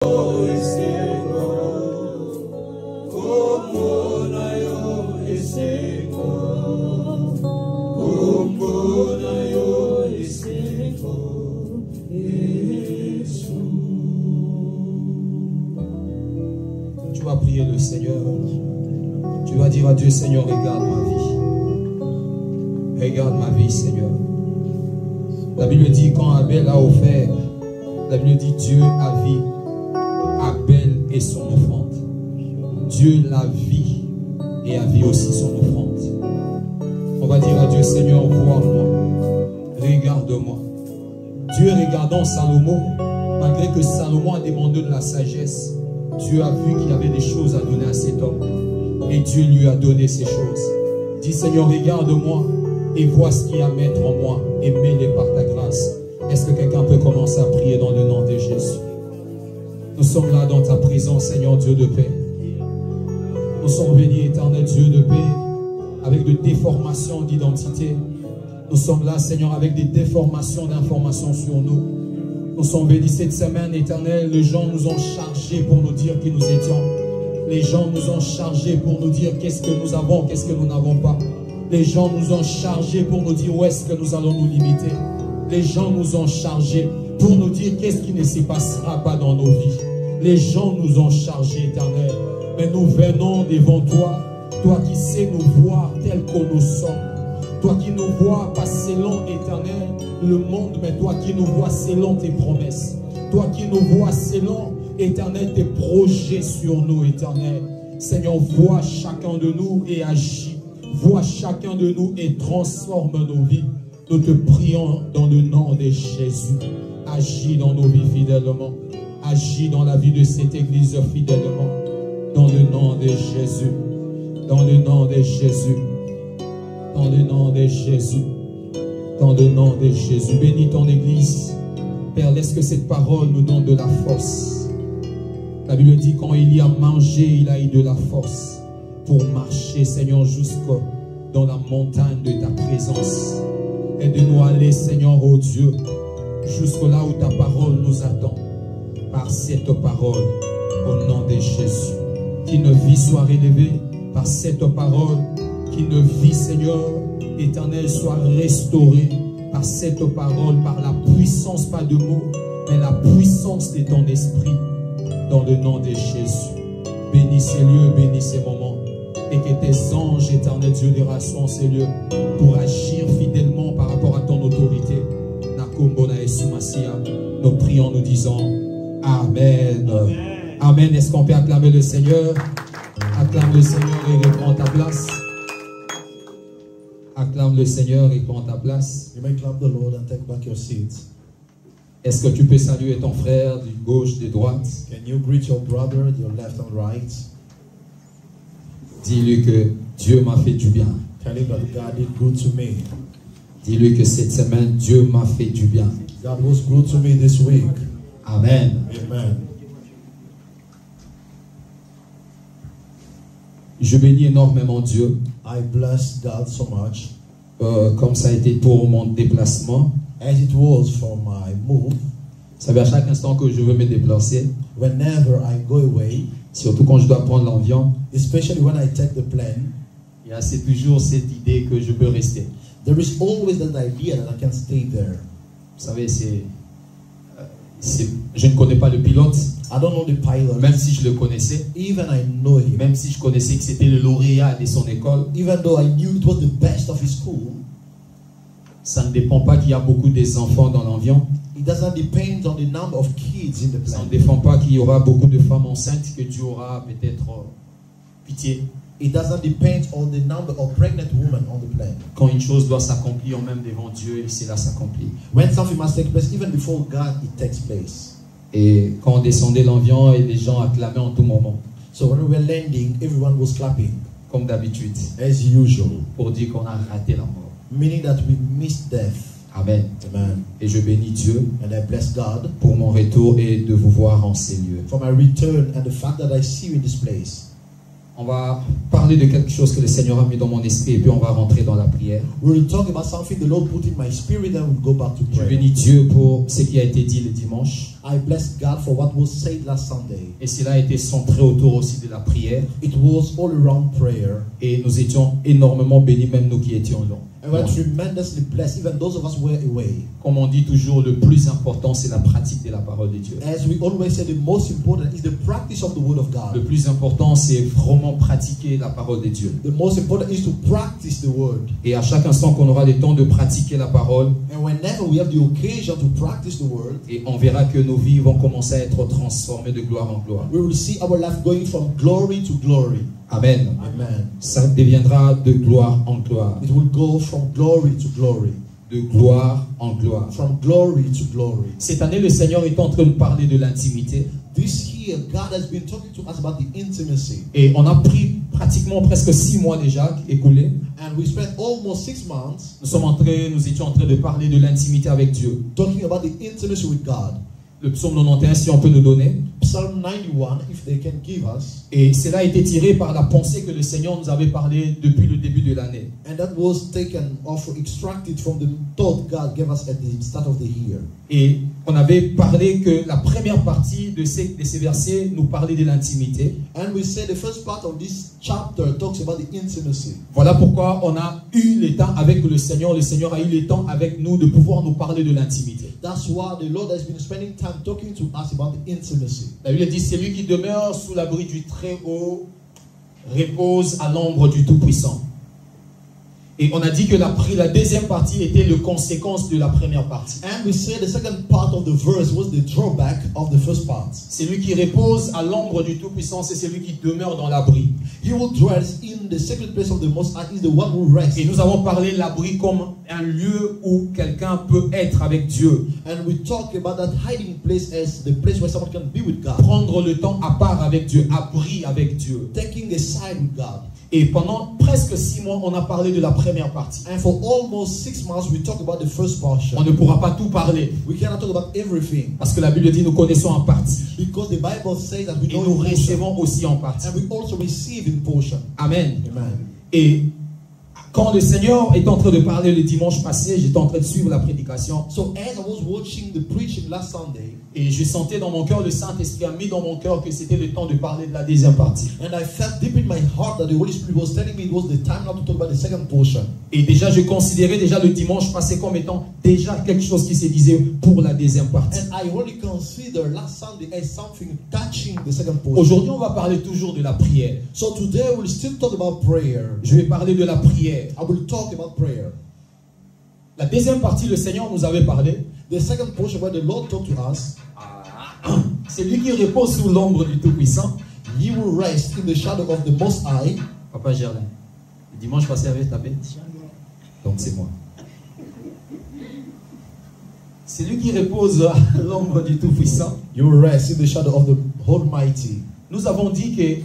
Tu vas prier le Seigneur. Tu vas dire à Dieu, Seigneur, regarde ma vie. Regarde ma vie, Seigneur. La Bible dit, quand Abel a offert, la Bible dit, Dieu a vu Abel et son offrande. Dieu l'a vu et a vu aussi son offrande. On va dire à Dieu, Seigneur, vois-moi. Regarde-moi. Dieu regardant Salomon, malgré que Salomon a demandé de la sagesse, Dieu a vu qu'il y avait des choses à donner à cet homme. Et Dieu lui a donné ces choses. Dis, Seigneur, regarde-moi et vois ce qu'il y a à mettre en moi. Et mets-les par ta grâce. Est-ce que quelqu'un peut commencer à prier dans le nom de Jésus? Nous sommes là dans ta présence, Seigneur Dieu de paix. Nous sommes venus, éternel Dieu de paix, avec des déformations d'identité. Nous sommes là, Seigneur, avec des déformations d'informations sur nous. Nous sommes venus cette semaine, éternel. Les gens nous ont chargés pour nous dire qui nous étions. Les gens nous ont chargés pour nous dire qu'est-ce que nous avons, qu'est-ce que nous n'avons pas. Les gens nous ont chargés pour nous dire où est-ce que nous allons nous limiter. Les gens nous ont chargés pour nous dire qu'est-ce qui ne se passera pas dans nos vies. Les gens nous ont chargés, éternel. Mais nous venons devant toi, toi qui sais nous voir tels que nous sommes. Toi qui nous vois pas selon, éternel, le monde, mais toi qui nous vois selon tes promesses. Toi qui nous vois selon, éternel, tes projets sur nous, éternel. Seigneur, vois chacun de nous et agis. Vois chacun de nous et transforme nos vies. Nous te prions dans le nom de Jésus. Agis dans nos vies fidèlement. Agis dans la vie de cette église fidèlement. Dans le nom de Jésus. Dans le nom de Jésus. Dans le nom de Jésus. Dans le nom de Jésus. Bénis ton église. Père, laisse que cette parole nous donne de la force. La Bible dit quand il y a mangé, il a eu de la force pour marcher, Seigneur, jusqu'au dans la montagne de ta présence. Aide-nous à aller, Seigneur, oh Dieu, jusqu'au là où ta parole nous attend. Par cette parole, au nom de Jésus. Qu'une vie soit relevée par cette parole. Qu'une vie, Seigneur, éternelle, soit restaurée par cette parole, par la puissance, pas de mots, mais la puissance de ton esprit. Dans le nom de Jésus. Bénis ces lieux, bénis ces moments. Et que tes anges, éternels Dieu, les rassemblent ces lieux pour agir fidèlement par rapport à ton autorité. Nous prions, nous disons Amen. Amen. Amen. Est-ce qu'on peut acclamer le Seigneur? Acclame le Seigneur et reprends ta place. Acclame le Seigneur et prends ta place. You may clap the Lord and take back your seat. Est-ce que tu peux saluer ton frère du gauche, de droite? Can you greet your brother, your left and right? Dis-lui que Dieu m'a fait du bien. Tell him that God did good to me. Dis-lui que cette semaine, Dieu m'a fait du bien. God was good to me this week. Amen. Amen. Je bénis énormément Dieu. I bless God so much. Comme ça a été pour mon déplacement. As it was for my move. Vous savez, à chaque instant que je veux me déplacer, whenever I go away, surtout quand je dois prendre l'avion, especially when I take the plane, il y a toujours cette idée que je peux rester. There is always that idea that I can stay there. Vous savez, je ne connais pas le pilote. I don't know the pilot. Même si je le connaissais, even I know him. Même si je connaissais que c'était le lauréat de son école, even though I knew it was the best of his school, ça ne dépend pas qu'il y a beaucoup d'enfants dans l'avion. It doesn't depend on the number of kids in the plane. Ça ne dépend pas qu'il y aura beaucoup de femmes enceintes que Dieu aura peut-être pitié. It doesn't depend on the number of pregnant women on the plane. Quand une chose doit s'accomplir, même devant Dieu, cela s'accomplit. When something must take place, even before God, it takes place. Et quand on descendait l'avion, et les gens acclamaient en tout moment. So when we were landing, everyone was clapping. Comme d'habitude. As usual. Pour dire qu'on a raté la mort. Meaning that we missed death. Amen. Amen. Et je bénis Dieu and I bless God pour mon retour et de vous voir en ces lieux. For my return and the fact that I see you in this place. On va parler de quelque chose que le Seigneur a mis dans mon esprit et puis on va rentrer dans la prière. We will talk about something the Lord put in my spirit and we'll go back to prayer. Je bénis Dieu pour ce qui a été dit le dimanche. I I bless God for what was said last Sunday. Et cela a été centré autour aussi de la prière. It was all around prayer. Et nous étions énormément bénis, même nous qui étions là. And we are tremendously blessed, even those of us who were away. Comme on dit toujours, le plus important, c'est la pratique de la parole de Dieu. As we always say, the most important is the practice of the word of God. Le plus important, c'est vraiment pratiquer la parole de Dieu. The most important is to practice the word. Et à chaque instant qu'on aura le temps de pratiquer la parole, And whenever we have the occasion to practice the word, et on verra que nos vies vont commencer à être transformées de gloire en gloire. we will see our life going from glory to glory. Amen. Amen. Ça deviendra de gloire en gloire. It will go from glory to glory. De gloire en gloire. From glory to glory. Cette année, le Seigneur est en train de parler de l'intimité. This year, God has been talking to us about the intimacy. Et on a pris pratiquement presque 6 mois déjà écoulés. And we spent almost 6 months Nous étions en train de parler de l'intimité avec Dieu. talking about the intimacy with God. Le psaume 91, si on peut nous donner. Psalm 91, if they can give us. Et cela a été tiré par la pensée que le Seigneur nous avait parlé depuis le début de l'année. And that was taken off, extracted from the thought God gave us at the start of the year. Et on avait parlé que la première partie de ces versets nous parlait de l'intimité. And we say the first part of this chapter talks about the intimacy. Voilà pourquoi on a eu le temps avec le Seigneur. Le Seigneur a eu le temps avec nous de pouvoir nous parler de l'intimité. That's why the Lord has been spending time talking to us about the intimacy. La Bible dit, celui qui demeure sous l'abri du Très-Haut repose à l'ombre du Tout-Puissant. Et on a dit que la deuxième partie était la conséquence de la première partie. And we say the second part of the verse was the drawback of the first part. Celui qui repose à l'ombre du Tout-Puissant, c'est celui qui demeure dans l'abri. He who dwells in the secret place of the Most High is the one who rests. Et nous avons parlé de l'abri comme un lieu où quelqu'un peut être avec Dieu. And we talk about that hiding place as the place where someone can be with God. Prendre le temps à part avec Dieu, abri avec Dieu. Taking a side with God. Et pendant presque 6 mois, on a parlé de la première partie. And for almost 6 months, we talk about the first portion. On ne pourra pas tout parler. We cannot talk about everything. Parce que la Bible dit nous connaissons en partie. Because the Bible says that we Et know nous in portion. recevons aussi en partie. And we also receive in portion. Amen. Amen. Et quand le Seigneur est en train de parler le dimanche passé, j'étais en train de suivre la prédication. So as I was watching the preaching last Sunday, Et je sentais dans mon cœur, le Saint-Esprit a mis dans mon cœur que c'était le temps de parler de la deuxième partie. and I felt deep in my heart that the Holy Spirit was telling me it was the time now to talk about the second portion. Et déjà, je considérais déjà le dimanche passé comme étant déjà quelque chose qui se disait pour la deuxième partie. And I already consider last Sunday as something touching the second portion. Aujourd'hui, on va parler toujours de la prière. So today we'll still talk about prayer. Je vais parler de la prière. I will talk about prayer. La deuxième partie, le Seigneur nous avait parlé. The second portion where the Lord talked to us, C'est lui qui repose sous l'ombre du Tout-Puissant. He will rest in the shadow of the Most High. Papa Gerlin, le dimanche passé avait tapé. Donc c'est moi. C'est lui qui repose à l'ombre du Tout-Puissant. You will rest in the shadow of the Almighty. Nous avons dit que,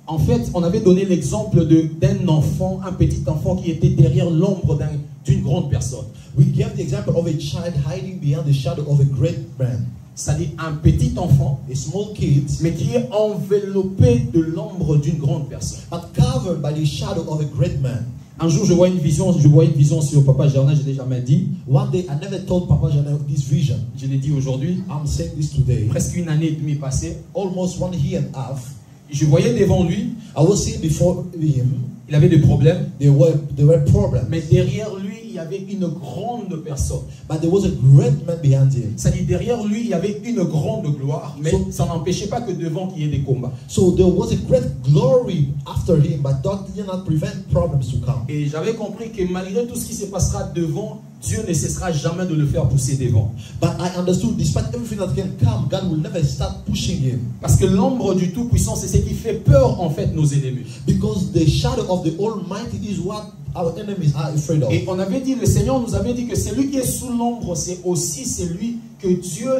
en fait, on avait donné l'exemple d'un enfant, un petit enfant qui était derrière l'ombre d'une grande personne. We gave the example of a child hiding behind the shadow of a great man. C'est-à-dire un petit enfant, A small kid, mais qui est enveloppé de l'ombre d'une grande personne. but covered by the shadow of a great man. Un jour, je vois une vision sur Papa Gerlin, je l'ai jamais dit. One day, I never told Papa Jana this vision. Je l'ai dit aujourd'hui, I'm saying this today. presque 1 année et demie passée. Almost 1 year and a half. Je voyais devant lui, I was seeing before him, il avait des problèmes, there were problems. mais derrière lui, il y avait une grande personne. But there was a great man behind him. C'est-à-dire derrière lui, il y avait une grande gloire, mais ça n'empêchait pas que devant qu'il y ait des combats. So there was a great glory after him, but that did not prevent problems to come. Et j'avais compris que malgré tout ce qui se passera devant, Dieu ne cessera jamais de le faire pousser devant. But I understood, despite everything that can come, God will never start pushing him. Parce que l'ombre du Tout-Puissant, c'est ce qui fait peur en fait nos ennemis. Because the shadow of the Almighty is what our enemies are afraid of. Et on avait dit, le Seigneur nous avait dit que celui qui est sous l'ombre, c'est aussi celui que Dieu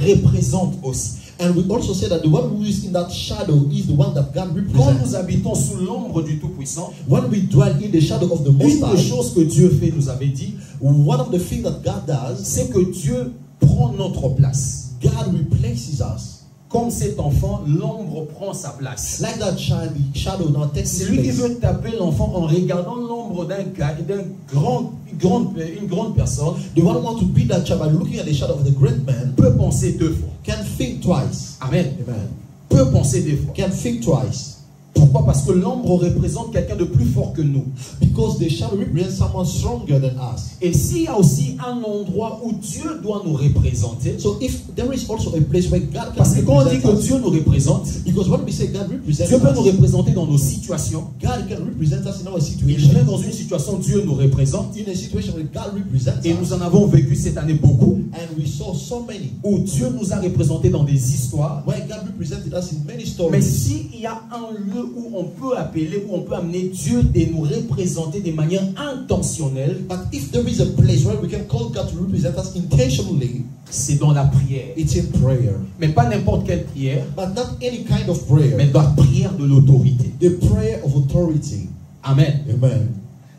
représente aussi. And we also say that the one who is in that shadow is the one that God Quand represents. nous habitons sous l'ombre du Tout-Puissant, When we dwell in the shadow of the Most une des High, choses que Dieu fait, nous avait dit, one of the things that God does, c'est que Dieu prend notre place. God replaces us. comme cet enfant, l'ombre prend sa place. Like that child, the shadow now takes his Celui qui place. veut taper l'enfant en regardant l'ombre une grande personne The one who wants to beat that child by looking at the shadow of the great man peut penser deux fois. can think twice. Amen. Amen. Peut penser deux fois. Can think twice. Pourquoi? Parce que l'ombre représente quelqu'un de plus fort que nous. Because the shadow represents someone stronger than us. Et s'il y a aussi un endroit où Dieu doit nous représenter, So if there is also a place where God can parce que quand on dit represent que us, Dieu nous représente, because when we say God represents Dieu peut nous us, représenter dans nos situations. God can represent us in our Et situation. même dans une situation, Dieu nous représente. In a situation where God represents Et us, nous en avons vécu cette année beaucoup, and we saw so many où Dieu nous a représentés dans des histoires. where God represented us in many Mais stories. s'il y a un lieu où on peut appeler, où on peut amener Dieu de nous représenter de manière intentionnelle, But if there is a place where we can call God to represent us intentionally, c'est dans la prière. it's in prayer. Mais pas n'importe quelle prière, But not any kind of prayer. mais dans la prière de l'autorité. The prayer of authority. Amen. Amen.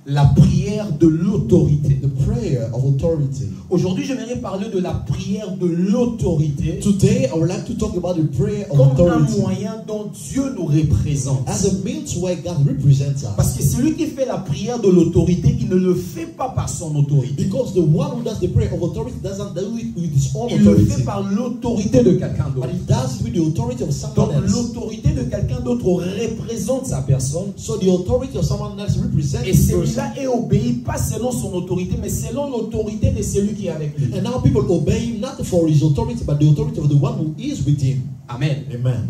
La prière de l'autorité. The prayer of authority. Aujourd'hui, j'aimerais parler de la prière de l'autorité Today, I would like to talk about the prayer of comme un authority moyen dont Dieu nous représente. as a means where God represents us. Parce que celui qui fait la prière de l'autorité, il ne le fait pas par son autorité. Because the one who does the prayer of authority doesn't do it with his own Il le authority, fait par l'autorité de quelqu'un but d'autre. he does it with the authority of Donc someone else. l'autorité de quelqu'un d'autre représente sa personne. So the authority of someone else represents Et this person. celui-là est obéi pas selon son autorité, mais selon l'autorité de celui qui est avec lui. And now people obey him not for his authority, but the authority of the one who is with him. Amen. Amen.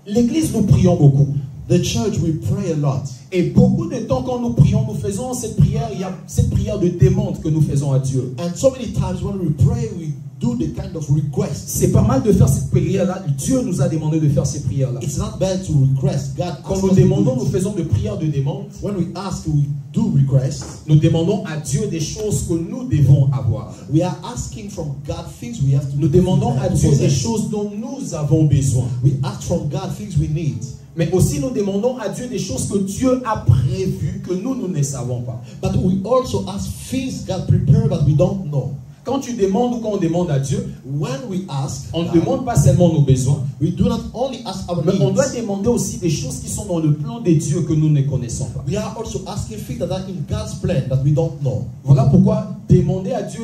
L'église, nous prions beaucoup. The church, we pray a lot. Et beaucoup de temps quand nous prions, nous faisons cette prière, il y a cette prière de demande que nous faisons à Dieu. And so many times when we pray, we do the kind of request. C'est pas mal de faire cette prière-là. Dieu nous a demandé de faire ces prières-là. It's not bad to request. God Quand asks nous us to do demandons, it. nous faisons des prières de demande. When we ask, we do request. Nous demandons à Dieu des choses que nous devons avoir. We are asking from God things we have to Nous demandons à Dieu des possess. choses dont nous avons besoin. We ask from God things we need. Mais aussi nous demandons à Dieu des choses que Dieu a prévues, que nous ne savons pas. But we also ask things God prepared but we don't know. Quand tu demandes ou quand on demande à Dieu, When we ask, on ne God, demande pas seulement nos besoins, we do not only ask our mais on doit needs. demander aussi des choses qui sont dans le plan de Dieu que nous ne connaissons pas. We are also asking things that are in God's plan that we don't know. Voilà pourquoi demander à Dieu,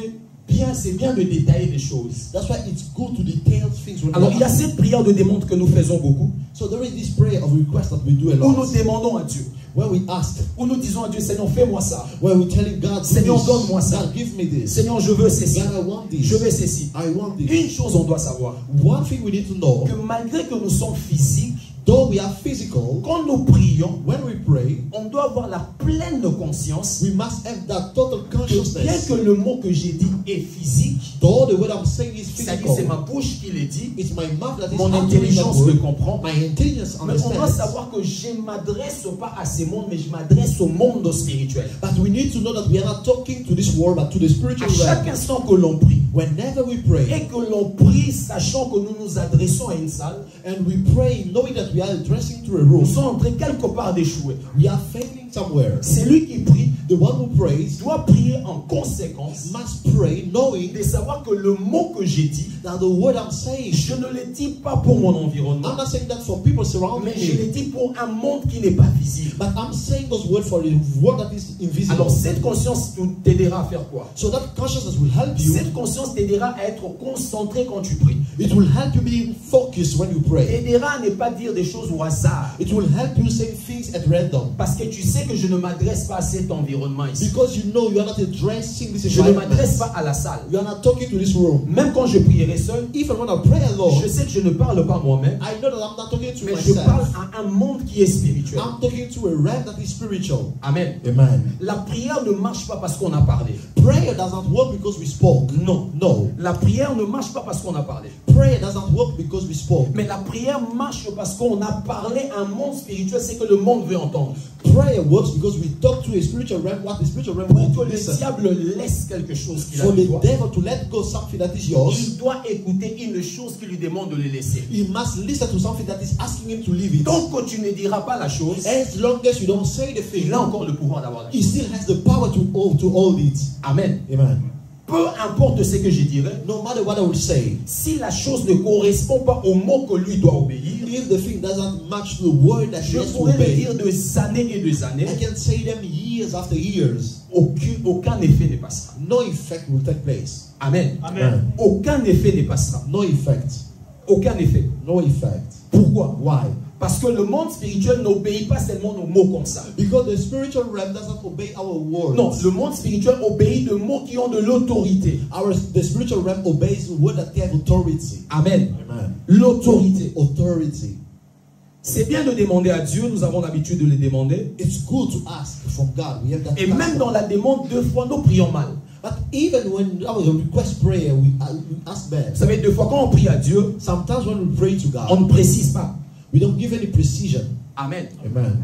c'est bien de détailler les choses. That's why it's good to detail things when Alors we il y a ask. cette prière de demande que nous faisons beaucoup, So there is this prayer of request that we do a où nous lot. demandons à Dieu, When we ask, où nous disons à Dieu, Seigneur, fais-moi ça. when we telling God, do Seigneur, this, donne-moi ça. God, give me this. Seigneur, je veux ceci. God, I want this. Je veux ceci. I want this. Une chose on doit savoir, One thing we need to know, que malgré que nous sommes physiques, though we are physical, quand nous prions, when we pray, on doit avoir la pleine conscience we must have that total que bien consciousness. que le mot que j'ai dit est physique, Though the word I'm saying is c'est-à-dire physical, c'est ma bouche qui le dit, it's my mouth that is mon uttering that intelligence le word. comprend, My intelligence mais on doit understands. savoir que je ne m'adresse pas à ces mondes, mais je m'adresse au monde spirituel. But we need to know that we are not talking to this world, but to the spiritual À chaque realm. instant que l'on prie, Whenever we pray, et que l'on prie sachant que nous nous adressons à une salle, and we pray knowing that we are addressing to a nous room, sommes en train quelque part d'échouer. we are failing somewhere. Celui qui prie The one who prays doit prier en conséquence must pray knowing de savoir que le mot que j'ai dit, that the word I'm saying, je ne le dis pas pour mon environnement, I'm not saying that for people surrounding mais je le me, dis pour un monde qui n'est pas visible. but I'm saying those words for the world that is invisible. Alors cette conscience t'aidera à faire quoi? So that consciousness will help you. Cette conscience t'aidera à être concentré quand tu pries. It will help you be focused when you pray. T'aidera à ne pas dire des choses au hasard. It will help you say things at random. Parce que tu sais que je ne m'adresse pas à cet environnement ici. Because you know you are not addressing this Je ne m'adresse environment. pas à la salle. You are not talking to this room. Même quand je prierai seul, Even when I pray alone, je sais que je ne parle pas moi-même, I know that I'm not talking to mais je parle myself. à un monde qui est spirituel. I'm talking to a realm that is spiritual. Amen. Amen. La prière ne marche pas parce qu'on a parlé. Prayer does not work because we spoke. Non. No. La prière ne marche pas parce qu'on a parlé. Prayer does not work because we spoke. Mais la prière marche parce qu'on a parlé à un monde spirituel, c'est que le monde veut entendre. Prayer works because we talk to a spiritual realm, what the spiritual realm Pour wants que to le listen. diable laisse quelque chose qu'il a For de the toi, devil to let go something that is yours, il doit écouter une chose qui lui demande de le laisser. he must listen to something that is asking him to leave it. Tant que tu ne diras pas la chose, As long as you don't say the thing, il a encore le pouvoir d'avoir la he chose. still has the power to hold it. Amen. Amen. peu importe ce que je dirais, no matter what I will say, si la chose ne correspond pas au mot que lui doit obéir, if the thing doesn't match the word that he je has to pourrais le obey, dire des années et des années, I can say them years after years. aucun effet ne passera. No effect will take place. Amen. Amen. Aucun effet ne passera. No effect. Aucun effet. No effect. Pourquoi? Why? Parce que le monde spirituel n'obéit pas seulement aux mots comme ça. Because the spiritual realm doesn't obey our words. Non, le monde spirituel obéit de mots qui ont de l'autorité. The spiritual realm obeys the word that have authority. Amen. Amen. L'autorité. Authority. C'est bien de demander à Dieu, nous avons l'habitude de le demander. It's good to ask from God. We have that Et même dans la demande, deux fois, nous prions mal. But even when that was a request prayer, we ask bad. Vous savez, deux fois, quand on prie à Dieu, Sometimes when we pray to on God, ne précise pas. we don't give any precision. Amen. Amen.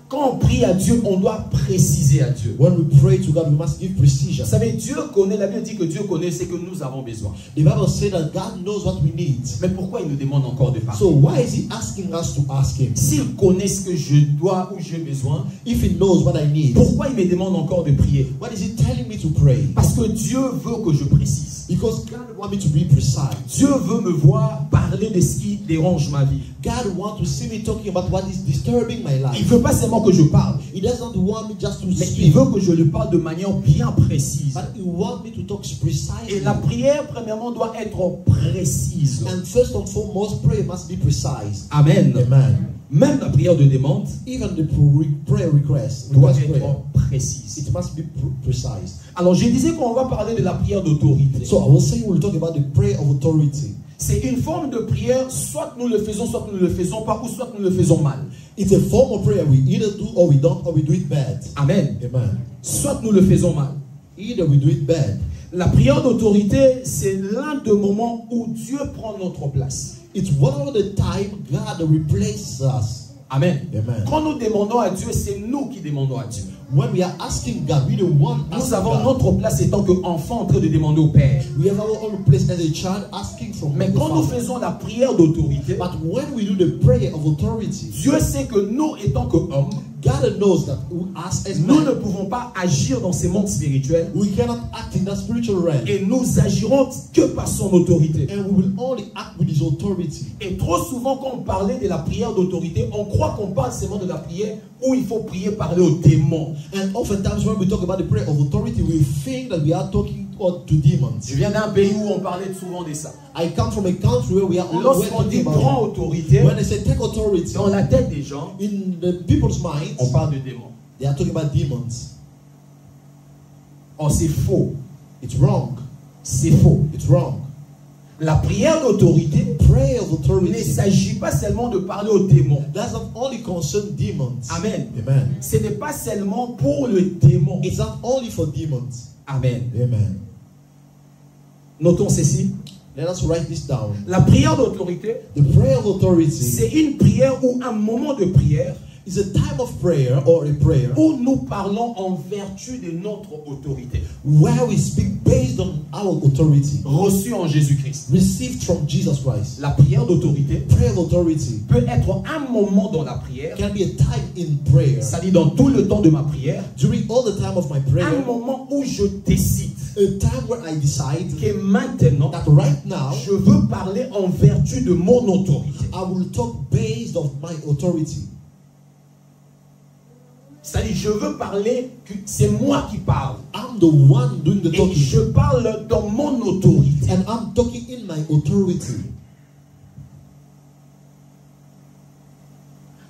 Quand on prie à Dieu, on doit préciser à Dieu. When we pray to God, we must give precision. Vous savez, Dieu connaît, la Bible dit que Dieu connaît ce que nous avons besoin. The Bible says that God knows what we need. Mais pourquoi il nous demande encore de parler? So why is He asking us to ask Him? S'il connaît ce que je dois ou j'ai besoin, If He knows what I need, pourquoi il me demande encore de prier? what is He telling me to pray? Parce que Dieu veut que je précise. Because God wants me to be precise. Dieu veut me voir parler de ce qui dérange ma vie. God wants to see me talking about what is disturbing my Il ne life. veut pas seulement que je parle, He doesn't want me just to mais il speak, veut que je lui parle de manière bien précise. but He wants me to talk Et precisely. la prière, premièrement, doit être précise. And first and foremost, prayer must be precise. Amen. Amen. Même la prière de demande Even the prayer request doit request prayer, être précise. it must be precise. Alors, je disais qu'on va parler de la prière d'autorité. So I was saying we'll talk about the prayer of authority. C'est une forme de prière, soit nous le faisons, soit nous ne le faisons pas, ou soit nous le faisons mal. It's a form of prayer we either do or we don't, or we do it bad. Amen. Amen. Soit nous le faisons mal. Either we do it bad. La prière d'autorité, c'est l'un des moments où Dieu prend notre place. It's one of the time God replaces us. Amen. Amen. Quand nous demandons à Dieu, c'est nous qui demandons à Dieu. When we are asking God, we the one Nous asking avons God. notre place étant qu'enfant en train de demander au Père. We have our own place as a child asking from Mais the quand nous Father. faisons la prière d'autorité, But when we do the prayer of authority, Dieu sait que nous, étant qu'hommes, God knows that us as nous ne men, pouvons pas agir dans ces mondes spirituels we cannot act in that spiritual realm. et nous agirons que par son autorité. And we will only act with His authority. Et trop souvent, quand on parlait de la prière d'autorité, on croit qu'on parle seulement de la prière où il faut prier, parler aux démons. And oftentimes when we talk about the prayer of authority, we think that we are talking to demons. Je viens d'un pays où on parlait souvent de ça. I come from a country where we are always Lorsqu'on dit talking prends about autorité, when they say take authority, dans la tête des gens, in the people's minds, on parle de démons. they are talking about demons. Oh, c'est faux. It's wrong. C'est faux. It's wrong. La prière d'autorité Prayer of ne authority s'agit pas seulement de parler aux démons. doesn't only concern demons. Amen. Amen. Ce n'est pas seulement pour le démon. It's not only for demons. Amen. Amen. Notons ceci. Let us write this down. La prière d'autorité, The prayer of authority c'est une prière ou un moment de prière is a time of prayer or a prayer où nous parlons en vertu de notre autorité where we speak based on our authority reçue en Jésus-Christ. received from Jesus Christ. La prière d'autorité Prayer of authority peut être un moment dans la prière, can be a time in prayer. c'est-à-dire dans tout le temps de ma prière, During all the time of my un prayer, moment où je décide a time where I decide que maintenant, that right now je veux parler en vertu de mon autorité. I will talk based on my authority. C'est-à-dire, je veux parler, que c'est moi qui parle. I'm the one doing the Et talking. je parle dans mon autorité. And I'm talking in my authority.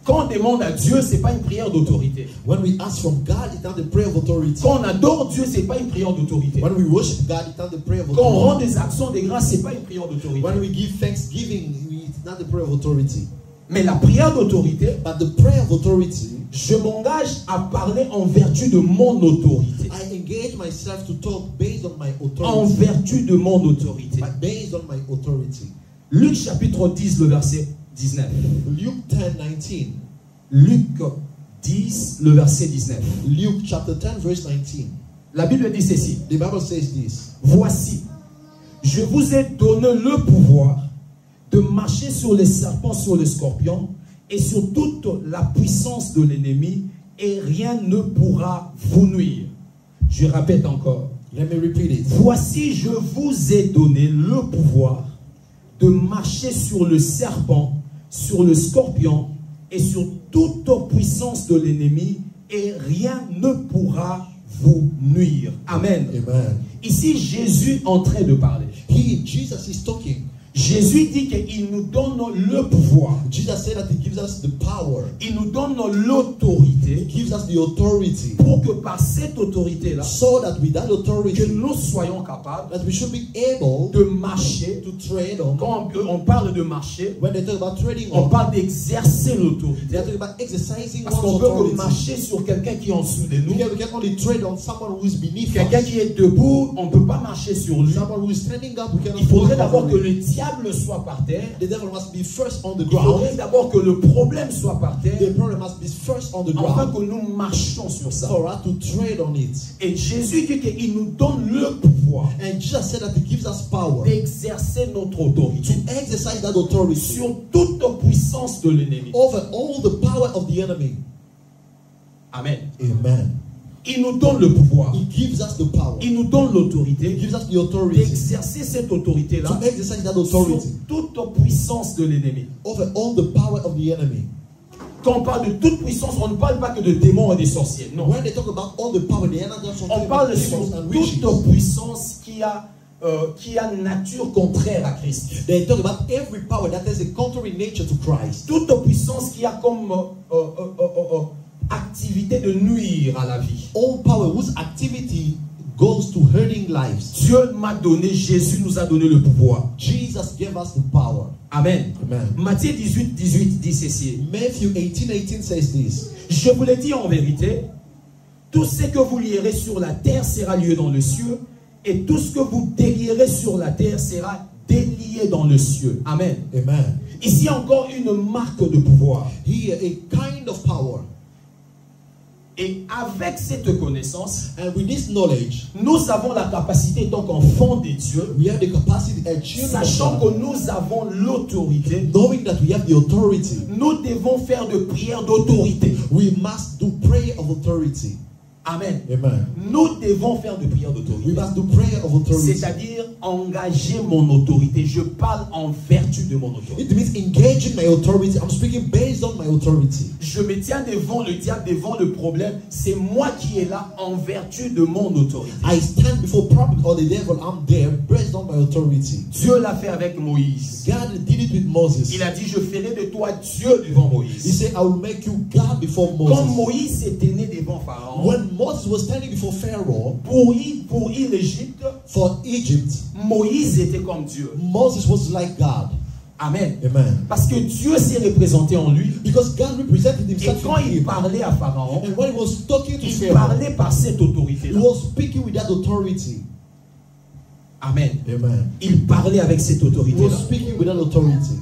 Quand on demande à Dieu, ce n'est pas une prière d'autorité. When we ask from God, it's not the prayer of authority. Quand on adore Dieu, ce n'est pas une prière d'autorité. When we worship God, it's not the prayer of Quand on rend authority. des actions de grâce, ce n'est pas une prière d'autorité. When we give thanksgiving, it's not the prayer of authority. Mais la prière d'autorité, But the prayer of authority, je m'engage à parler en vertu de mon autorité. I engage myself to talk based on my En authority. vertu de mon autorité. But based on my authority. Luc chapitre 10, le verset 19. Luke 10:19. Luc 10, le verset 19. Luke chapter 10, verse 19. La Bible dit ceci. The Bible says this. Voici, je vous ai donné le pouvoir de marcher sur les serpents, sur les scorpions et sur toute la puissance de l'ennemi et rien ne pourra vous nuire. Je répète encore. Let me repeat it. Voici, je vous ai donné le pouvoir de marcher sur le serpent, sur le scorpion et sur toute puissance de l'ennemi, et rien ne pourra vous nuire. Amen. Amen. Ici, Jésus est en train de parler. Here, Jesus is talking. Jésus dit qu'il nous donne le pouvoir. Jesus said that He gives us the power. Il nous donne He l'autorité gives us the authority. pour que par cette autorité-là, So that with that que authority, nous soyons capables that we should be able de marcher. to trade on. Quand on parle de marcher, When they talk about trading on on, parle d'exercer they l'autorité. are talking about exercising Parce one's qu'on peut que authority. marcher sur quelqu'un qui est en dessous de nous. We can only trade on someone who is beneath Quelqu'un us. qui est debout, on ne peut pas marcher sur lui. Someone who is standing up, we cannot Il faudrait walk d'abord over que him. le diable soit par terre. The devil must be first on the Il ground. faudrait d'abord que le problème soit par terre. The problem must be first on the Afin ground que nous marchions sur ça. for us to trade on it. Et Jésus dit qu'il nous donne le pouvoir And Jesus said that He gives us power d'exercer notre autorité to exercise that authority sur toute puissance de l'ennemi. over all the power of the enemy. Amen. Amen. Il nous donne le pouvoir. He gives us the power. Il nous donne He l'autorité gives us the authority d'exercer cette autorité-là to exercise that sur authority toute puissance de l'ennemi. over all the power of the enemy. Quand on parle de toute puissance, on ne parle pas que de démons et des sorciers. Non. When they talk about all the power, they are not just On talking parle about sur demons and witches. toute puissance qui a nature contraire à Christ. They talk about every power that has a contrary nature to Christ. Toute puissance qui a comme activité de nuire à la vie. All power whose activity goes to hurting lives. Dieu m'a donné, Jésus nous a donné le pouvoir. Jesus gave us the power. Amen. Amen. Matthieu 18, 18 dit ceci. Matthew 18:18 says this. Je vous l'ai dit en vérité, tout ce que vous lierez sur la terre sera lié dans le ciel, et tout ce que vous délierez sur la terre sera délié dans le ciel. Amen. Amen. Ici encore une marque de pouvoir. Here, a kind of power. Et avec cette connaissance, And with this knowledge, nous avons la capacité, donc enfants de Dieu, we have the capacity as children of sachant God, que nous avons l'autorité, knowing that we have the authority, nous devons faire de prières d'autorité. we must do prayer of authority. Amen. Amen. Nous devons faire de prières We d'autorité. must do prayer of authority. C'est-à-dire engager mon autorité. Je parle en vertu de mon autorité. It means engaging my authority. I'm speaking based on my authority. Je me tiens devant le diable, devant le problème. C'est moi qui est là en vertu de mon autorité. I stand before problem or the devil. I'm there based on my authority. Dieu l'a fait avec Moïse. God did it with Moses. Il a dit, je ferai de toi Dieu devant He Moïse. said, I will make you God before Quand Moses. Moïse était né devant Pharaon, When Moses was standing before Pharaoh pour ir l'Égypte, for Egypt, Moïse était comme Dieu. Moses was like God. Amen. Amen. Parce que Dieu s'est représenté en lui. Because God represented Et himself quand in il him. parlait à Pharaon, And when he was talking to il Pharaoh, parlait par cette he autorité-là. was speaking with that authority. Amen. Amen. Il parlait avec cette He was autorité-là. speaking with that authority.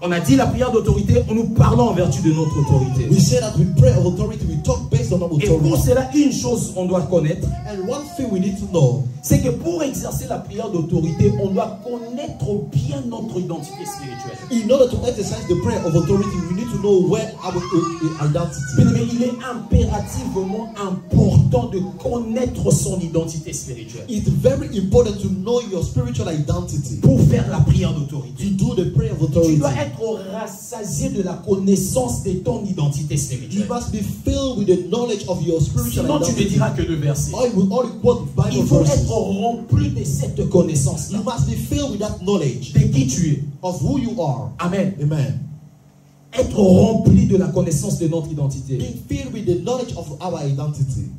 On a dit la prière d'autorité, nous parlons en vertu de notre autorité. We say that with prayer of authority, we talk based on our Et pour authority. cela, une chose on doit connaître, And one thing we need to know, c'est que pour exercer la prière d'autorité, on doit connaître bien notre identité spirituelle. in order to exercise the prayer of authority, we need to know where our identity. Mais il est impérativement important de connaître son identité spirituelle It's very important to know your spiritual identity. pour faire la prière d'autorité. To do the prayer of Tu authority, dois être rassasié de la connaissance de ton identité you spirituelle. must be filled with the knowledge of your spiritual Sinon, tu ne identity. diras que le verset. Or you will only quote Il Bible faut verses. être rempli de cette connaissance-là, You must be filled with that knowledge de qui tu es. of who you are. Amen. Amen. Être rempli de la connaissance de notre identité. Being filled with the knowledge of our identity.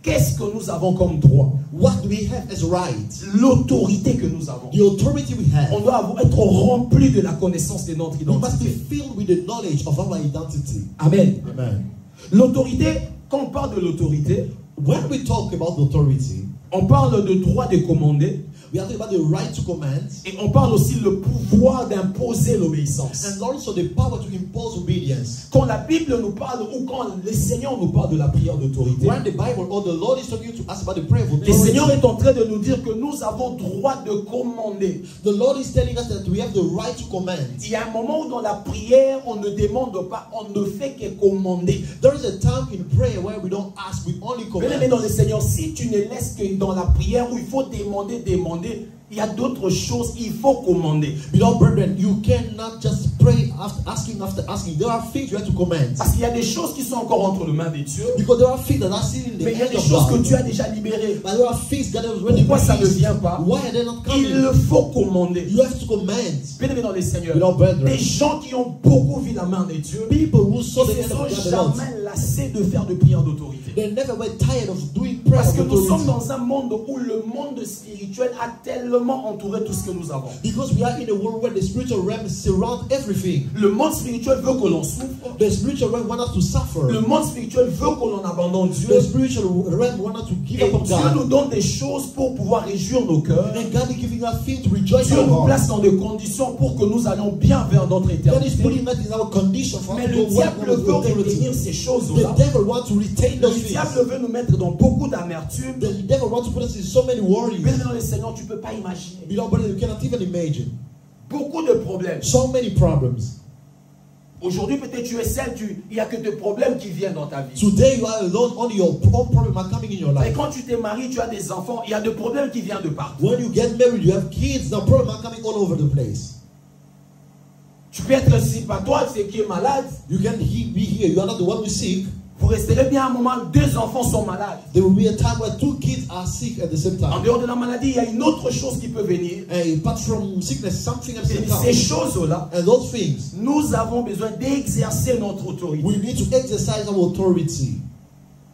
Qu'est-ce que nous avons comme droit? What do we have as right? L'autorité que nous avons. The authority we have. On doit être rempli de la connaissance de notre We must be identité. filled with the knowledge of our identity. Amen. Amen. L'autorité, quand on parle de l'autorité, When we talk about authority, on parle de droit de commander, We are talking about the right to command. Et on parle aussi le pouvoir d'imposer l'obéissance. And also the power to impose obedience. Quand la Bible nous parle ou quand le Seigneur nous parle de la prière d'autorité, When the Bible or the Lord is talking to us about the prayer of le authority, Seigneur est en train de nous dire que nous avons droit de commander. the Lord is telling us that we have the right to command. Il y a un moment où dans la prière, on ne demande pas, on ne fait que commander. There is a time in prayer where we don't ask, we only Bien-aimé dans le command. Seigneur, si tu ne laisses que dans la prière où il faut demander, il y a d'autres choses, il faut commander. Beloved brethren, you cannot just pray after asking. There are things you have to command. Parce qu'il y a des choses qui sont encore entre les mains de Dieu, Because there are things that are still in the mais il y a hand des of choses que God. tu as déjà libérées. But there are things that are already Pourquoi ça ne released. vient pas? Why are they not Il coming? le faut commander. You have to command. Bien-aimé dans le Seigneur, Beloved brethren, des gens qui ont beaucoup vu la main de Dieu, people who ils saw the ne hand sont of God the Lord, jamais lassés de faire de prières d'autorité. they never were tired of doing prayer Parce of que nous sommes authority. dans un monde où le monde spirituel a tellement entouré tout ce que nous avons. Because we are in a world where the spiritual realm surrounds everything. Le monde spirituel veut que l'on souffre. The spiritual realm wants us to suffer. Le monde spirituel veut que l'on abandonne Dieu. The spiritual realm wants us to give Et up on Dieu God. nous donne des choses pour pouvoir réjouir nos cœurs. And God is giving us things to rejoice Dieu in nous our place heart. dans des conditions pour que nous allions bien vers notre God is éternité. putting us in our condition for us Mais to le go well diable with veut authority. retenir ces The choses-là. devil wants to retain Le those things. diable veut nous mettre dans beaucoup d'amertume. The devil wants to put us in so many worries. Mais dans le Seigneur, tu ne peux pas imaginer. Beloved brother, you cannot even imagine. Beaucoup de problèmes. So many problems. Aujourd'hui, peut-être tu es seul, il n'y a que des problèmes qui viennent dans ta vie. Today you are alone, only your own problems are coming in your Et life. quand tu t'es marié, tu as des enfants, il y a des problèmes qui viennent de partout. When you get married, you have kids, the problems are coming all over the place. Tu peux être si pas toi, c'est qui est malade. You can be here, you are not the one who is sick. Vous resterez bien un moment, deux enfants sont malades. There will be a time where two kids are sick at the same En time. dehors de la maladie, il y a une autre chose qui peut venir. And apart from sickness, something else Et can come. ces choses-là, And those things, nous avons besoin d'exercer notre autorité. we need to exercise our authority.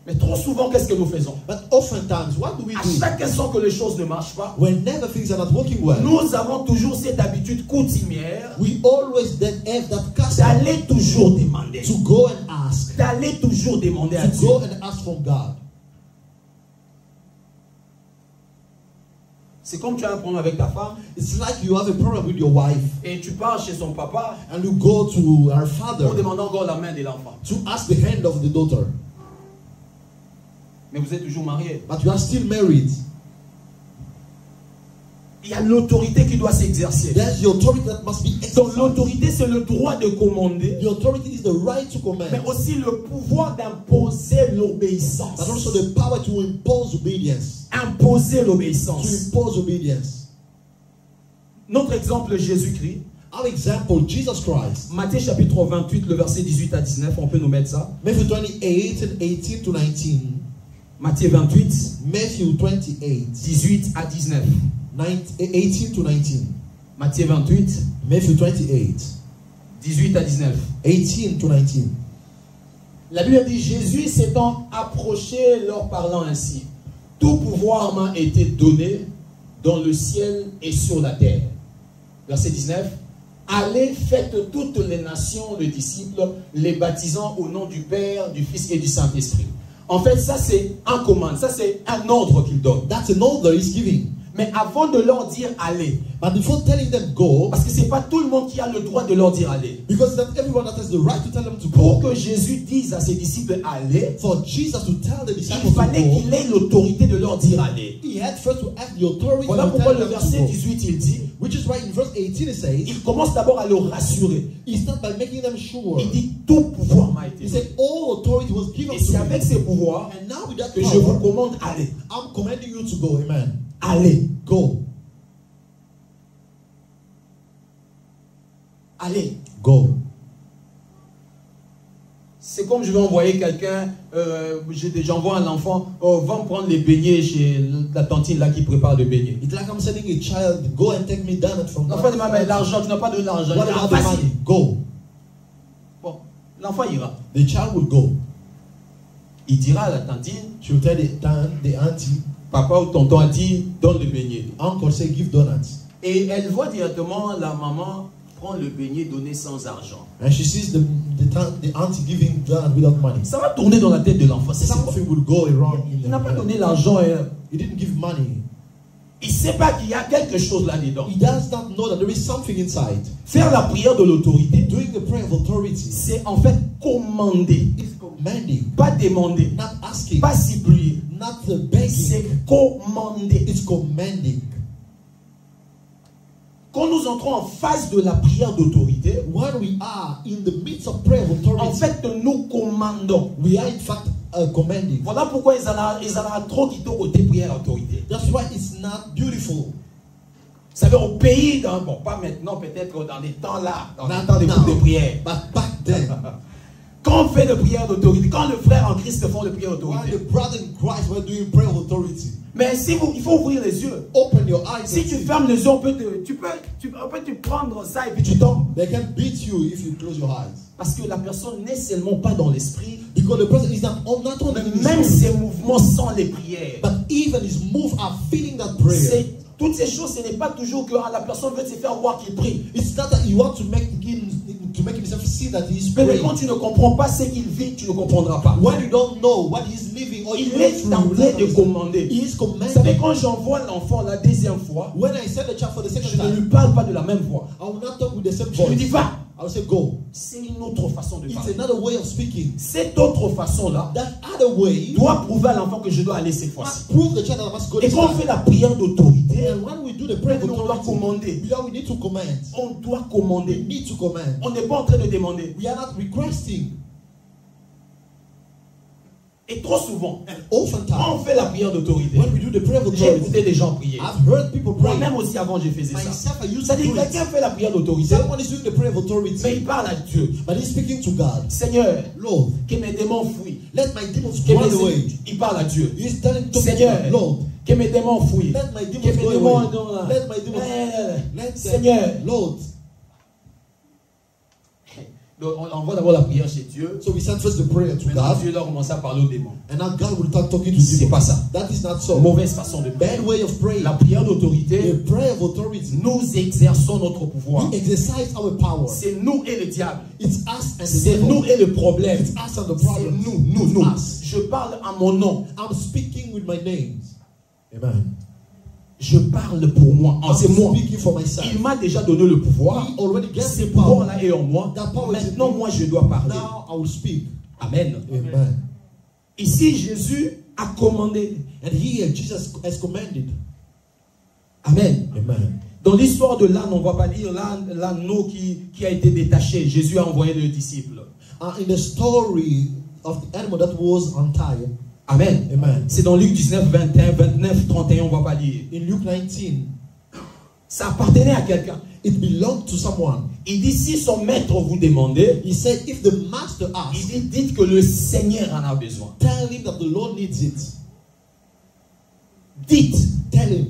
Mais trop souvent, qu'est-ce que nous faisons? But oftentimes, what do we À do? chaque instant que les choses ne marchent pas, Whenever things are not working well, nous avons toujours cette habitude coutumière we always then have that custom d'aller toujours demander. to go and ask. D'aller toujours demander à To Dieu. go and ask from God. C'est comme tu as un problème avec ta femme It's like you have a problem with your wife et tu pars chez son papa and you go to her pour father demander encore la main de l'enfant. to ask the hand of the daughter. Mais vous êtes toujours mariés. But you are still married. Il y a l'autorité qui doit s'exercer. There's the authority that must be Donc exercised. l'autorité, c'est le droit de commander, The authority is the right to command, mais aussi le pouvoir d'imposer l'obéissance. but also the power to impose obedience. Imposer To l'obéissance. impose obedience. Notre exemple, Jésus-Christ. Our example, Jesus Christ. Matthieu chapitre 28, le verset 18 à 19, on peut nous mettre ça. Matthew 28 and 18 to 19. Matthieu 28, Matthew 28, 18 à 19. 18 to 19. Matthieu 28, Matthew 28, 18 à 19. 18 to 19. La Bible dit, Jésus s'étant approché, leur parlant ainsi, tout pouvoir m'a été donné dans le ciel et sur la terre. Verset 19. Allez, faites toutes les nations de disciples, les baptisant au nom du Père, du Fils et du Saint-Esprit. En fait, ça c'est un commande, ça c'est un ordre qu'il donne. That's an order he's giving. Mais avant de leur dire allez, But before telling them go, parce que c'est pas tout le monde qui a le droit de leur dire allez. because not everyone that has the right to tell them to Pour go, que Jésus dise à ses disciples allez, for Jesus to tell the disciples il to fallait go, qu'il ait l'autorité de leur dire allez. he had first to have the authority Voilà to pourquoi tell le them to verset go. 18 il dit, Which is why in verse 18 it says, il commence d'abord à le rassurer. he starts by making them sure. Il dit tout pouvoir m'a été He donné. said, all authority was given Et c'est to avec me. ces pouvoirs And now with that que je vous power, commande allez. I'm commanding you to go. Amen. Allez. Go. Allez. Go. C'est comme je vais envoyer quelqu'un, j'envoie un enfant, oh, va me prendre les beignets chez la tantine là qui prépare les beignets. It's like I'm sending a child, go and take me down from L'enfant dit, mais l'argent, tu n'as pas de l'argent. What about the money? Go. Bon, l'enfant ira. The child will go. Il dira à la tantine, She will tell the auntie, papa ou tonton a dit, donne le beignet. uncle say, give donuts. Et elle voit directement la maman prendre le beignet donné sans argent. And she sees the auntie giving donuts without money. Ça va tourner dans la tête de l'enfant. C'est quoi? Something will go wrong in Il n'a pas the donné l'argent. He didn't give money. Il ne sait pas qu'il y a quelque chose là-dedans. He does not know that there is something inside. Faire la prière de l'autorité, Doing the prayer of authority c'est en fait commander. is commanding, Pas demander, not asking, pas supplier. not begging. C'est commander. It's commanding. Quand nous entrons en phase de la prière d'autorité, When we are in the midst of prayer of en authority, fait, nous commandons. we are in fact commanding. Voilà pourquoi ils ont trop quitté côté prière d'autorité. That's why it's not beautiful. Vous savez, au pays, bon, pas maintenant, peut-être dans les temps là, dans les Not temps des groupes de now, prière. but back then, Quand on fait de prière d'autorité, quand le frère en Christ font de prière while d'autorité. the brother in Christ were doing prayer of authority, Mais il faut ouvrir les yeux. open your eyes. Si and tu see. fermes les yeux, on peut te prendre ça et puis tu tombes. They can beat you if you close your eyes. Parce que la personne n'est seulement pas dans l'esprit, Because the person is not only in his même spirit, ses mouvements sont les prières. but even his move are feeling that prayer. Toutes ces choses, ce n'est pas toujours que la personne veut se faire voir qu'il prie. It's not that you want to make himself see that he's Mais praying. quand tu ne comprends pas ce qu'il vit, tu ne comprendras pas. When you don't know what he's living or Il he's est en train de commander. he is Vous savez, commanding. quand j'envoie l'enfant la deuxième fois, When I send the child for the second je ne time, lui parle pas de la même voix. I will not talk with the same Je lui dis voice. va. I will say go. C'est une autre façon de It's parler. another way of speaking. Cette autre façon-là That other way doit prouver à l'enfant que je dois aller cette fois-ci. must prove the child that I must go Et this quand on time. fait la prière d'autorité, And when we do the prayer of on doit authority, commander. we need to command. On doit We commander. need to command. On n'est pas en train de demander. We are not requesting. Et trop souvent, And quand on oftentimes, fait la prière d'autorité, when we do the prayer of j'ai authority, écouté des gens prier. I've heard people pray. Moi-même aussi avant, j'ai fait ça. Myself, I used to C'est-à-dire, do it. quelqu'un fait la prière d'autorité, Someone is doing the prayer of mais authority, il parle à Dieu. but he's speaking to God. Seigneur, Lord, que mes démons fuient. let my demons Que go mes away. démons- Il parle à Dieu. He's telling to Seigneur, God, Lord, que mes démons fuient. let my Que demons mes go démons away. non, là. Let my demons. Let them, Seigneur. Lord. Donc, on envoie d'abord la prière chez Dieu. So we send first the prayer to Maintenant, God, Dieu leur commence à parler aux démons. and now God will start talking to C'est demons. pas ça. That is not so. Mauvaise façon de prier. Bad way of praying. La prière The d'autorité, prayer of authority. nous exerçons notre pouvoir. We exercise our power. C'est nous et le diable. It's us and the C'est nous devil. et le problème. It's us and the C'est problem. nous. Us. Je parle à mon nom. I'm speaking with my name. Amen. Je parle pour moi. I'm C'est moi. speaking for myself. Il m'a déjà donné le pouvoir. He already gave Ce me power. pouvoir-là est en moi. That power is in Maintenant, me. moi, je dois parler. Now I will speak. Amen. Amen. Ici, Jésus a commandé. And here Jesus has commanded. Amen. Amen. Dans l'histoire de l'âne, on ne va pas dire l'anneau qui a été détaché. Jésus a envoyé les disciples. In the story of the animal that was untied. Amen. Amen. C'est dans Luc 19, 21, 29, 31, on ne va pas lire. In Luke 19, Ça appartenait à quelqu'un. it belonged to someone. Il dit, si son maître vous demandait, He said, if the master il asks, dit, dites que le Seigneur en a besoin. tell him that the Lord needs it. Dites. Tell him.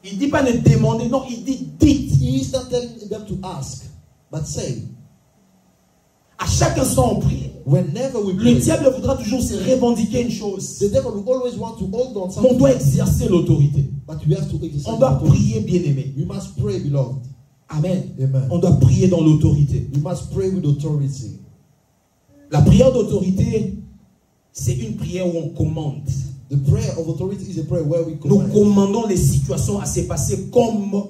Il ne dit pas de demander, non, il dit dites. He is not telling them to ask, but say. À chaque instant, on prie. Whenever we Le pray, diable voudra toujours se revendiquer une chose. the devil will always want to hold on Mais on something, doit exercer l'autorité. but we have to exercise On doit authority. prier, bien-aimé. We must pray, beloved. Amen. Amen. On doit prier dans l'autorité. We must pray with authority. La prière d'autorité, c'est une prière où on commande. The prayer of authority is a prayer where we Nous command. commandons les situations à se passer comme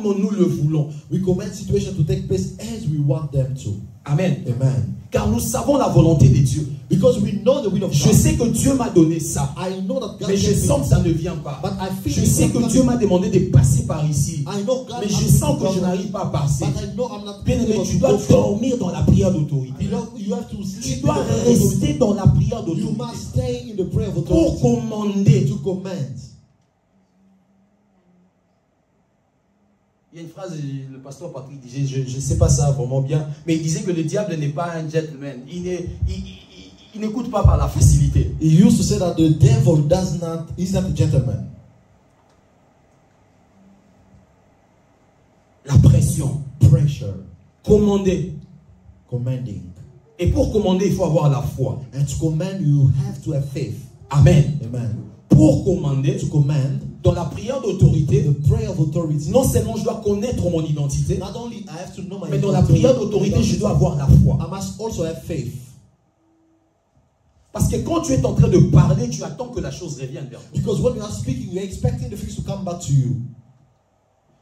nous le voulons. We command situations to take place as we want them to. Amen. Amen. Car nous savons la volonté de Dieu. Because we know the will of Je God. sais que Dieu m'a donné ça. I know that God Mais je gave me sens que this. ça ne vient pas. But I feel Je it's sais not que coming. Dieu m'a demandé de passer par ici. I know God Mais asked je me sens to que je come, n'arrive pas à passer. but I know I'm not Bien-aimé, able tu to dois go forward. dormir dans la prière d'autorité. Beloved, you have to Tu sleep dois in the prayer of authority. rester dans la prière You d'autorité. must stay in the prayer of Pour authority. commander. To command. Il y a une phrase, le pasteur Patrick disait, je ne sais pas ça vraiment bien, mais il disait que le diable n'est pas un gentleman. Il n'écoute pas par la facilité. He used to say that the devil is not a gentleman. La pression. Pressure. Commander. Commanding. Et pour commander, il faut avoir la foi. And to command, you have to have faith. Amen. Amen. Pour commander, To command, dans la prière d'autorité, the prayer of authority. non seulement je dois connaître mon identité, Not only I have to know my mais dans la prière d'autorité, je dois avoir la foi. I must also have faith. Parce que quand tu es en train de parler, tu attends que la chose revienne vers toi. Because when you are speaking, you are expecting the things to come back to you.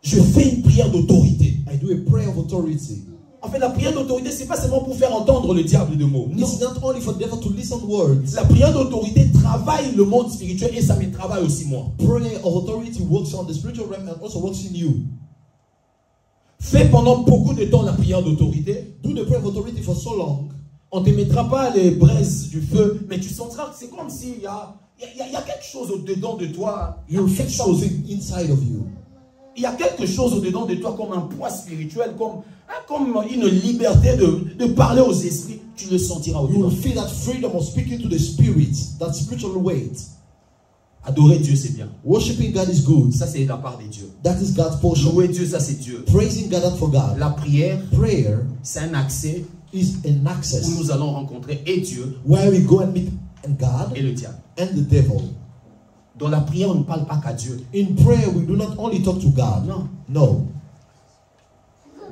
Je fais une prière d'autorité. I do a prayer of authority. En fait, la prière d'autorité, c'est pas seulement pour faire entendre le diable de mots. Non. It's not only for the devil to listen words. La prière d'autorité travaille le monde spirituel et ça me travaille aussi moi. Prayer of authority works on the spiritual realm and also works in you. Fais pendant beaucoup de temps la prière d'autorité. Do the prayer of authority for so long. On ne te mettra pas les braises du feu, mais tu sentiras que c'est comme s'il y a quelque chose au-dedans de toi. You'll feel something inside of you. Il y a quelque chose au-dedans de toi comme un poids spirituel, comme une liberté de parler aux esprits. Tu le sentiras You au-dedans. will feel that freedom of speaking to the spirit, that spiritual weight. Adorer Dieu, c'est bien. Worshiping God is good. Ça, c'est la part de Dieu. That is God's portion. Louer Dieu, ça, c'est Dieu. Praising God and for God. La prière, Prayer c'est un accès is an access où nous allons rencontrer et Dieu where we go and meet God et le diable. and the devil. Dans la prière, on ne parle pas qu'à Dieu. In prayer, we do not only talk to God. Non. No.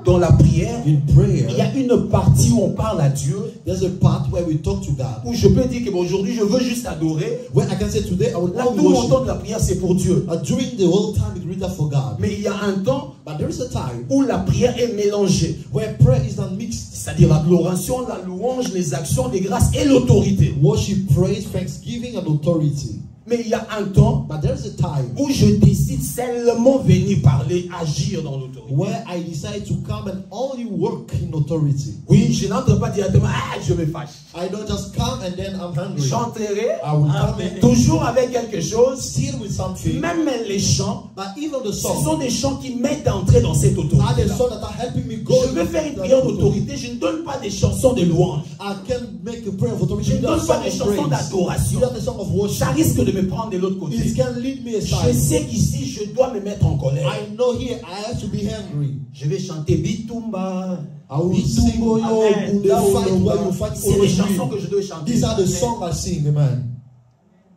Dans la prière, In prayer, il y a une partie où on parle à Dieu, there's a part where we talk to God. où je peux dire que bon, aujourd'hui, je veux juste adorer. Where I can say today, I will Là, only tout mon temps worship. de la prière, c'est pour Dieu. During the whole time, we read that for God. Mais il y a un temps But there is a time où la prière est mélangée. where prayer is not mixed. C'est-à-dire l'adoration, la louange, les actions, les grâces et l'autorité. Worship, praise, thanksgiving, and authority. Mais il y a un temps But there is a time où je décide seulement venir parler, agir dans l'autorité. where I decide to come and only work in authority. Oui, je n'entre pas directement, je me fâche. I don't just come and then I'm hungry. J'entrerai I will come in toujours avec quelque chose. still with something. Même les chants, But even the ce songs sont des chants qui m'aident à entrer dans cette are autorité. the songs that are helping me go. Je veux faire une prière d'autorité, je ne donne pas des chansons de louange. I can make a prayer of authority Je ne without donne a pas song des of chansons praise, d'adoration. without a song of worship. Ça risque de me prendre de l'autre côté. It can lead me Je aside. sais qu'ici, je dois me mettre en colère. I know here I have to be hungry. Je vais chanter Bitumba. I will sing Bitumbo, yo, Amen. Bunda, The fight Olomba. where you fight C'est les always chansons win. que je dois chanter. These are the Amen. songs I sing. Amen.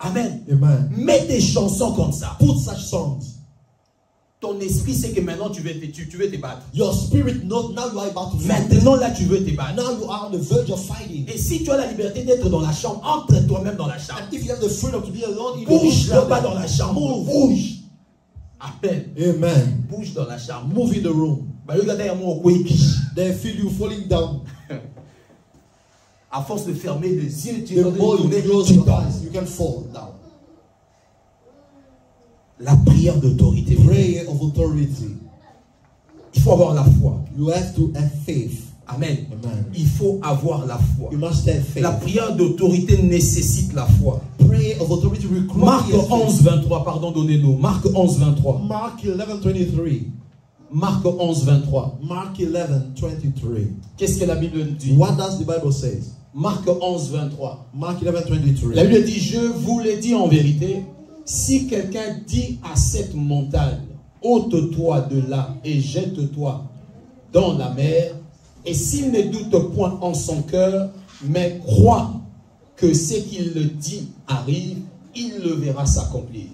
Amen. Amen. Mets des chansons comme ça. Put such songs. Ton esprit sait que maintenant tu veux te battre. Your spirit knows now you are about to fight. Maintenant là tu veux te battre. Now you are on the verge of fighting. Et si tu as la liberté d'être dans la chambre, entre toi-même dans la chambre. And if you have the freedom to be alone, in your Bouge own là-bas dans garden, la chambre. move. Bouge. Amen. Amen. Bouge dans la chambre. Move in the room. Bah, regardez à moi au Kweki. They feel you falling down. À force de fermer les yeux, tu es The en train more de you tourner, close tu your tombes. eyes, you can fall down. La prière d'autorité. Prayer of authority. Il faut avoir la foi. You have to have faith. Amen. Amen. Il faut avoir la foi. You must have faith. La prière d'autorité nécessite la foi. Prayer of authority requires Marc faith. 11, 23, pardon, donnez-nous. Marc 11, 23. Mark 11:23. Marc 11, 23. Mark 11:23. Qu'est-ce que la Bible dit? What does the Bible say? Marc 11, 23. Mark 11:23. La Bible dit, je vous le dis en vérité, si quelqu'un dit à cette montagne, ôte-toi de là et jette-toi dans la mer, et s'il ne doute point en son cœur, mais croit que ce qu'il le dit arrive, il le verra s'accomplir.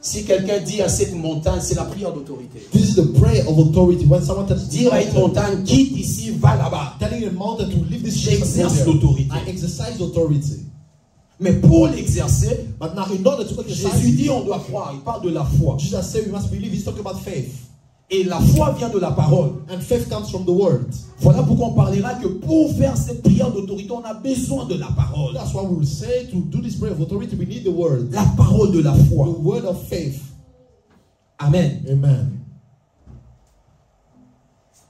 Si quelqu'un dit à cette montagne, c'est la prière d'autorité. This is the prayer of authority. When someone tells Dire à une montagne, quitte ici, va là-bas. telling a mountain to leave this J'exerce place, l'autorité. I exercise authority. Mais pour l'exercer, But now, in order to exercise, Jésus dit on doit croire. Il parle de la foi. Jesus said we must believe. He's talking about faith. Et la foi vient de la parole. And faith comes from the word. Voilà pourquoi on parlera que pour faire cette prière d'autorité, on a besoin de la parole. That's why we will say to do this prayer of authority, we need the word. La parole de la The foi. word of faith. Amen. Amen.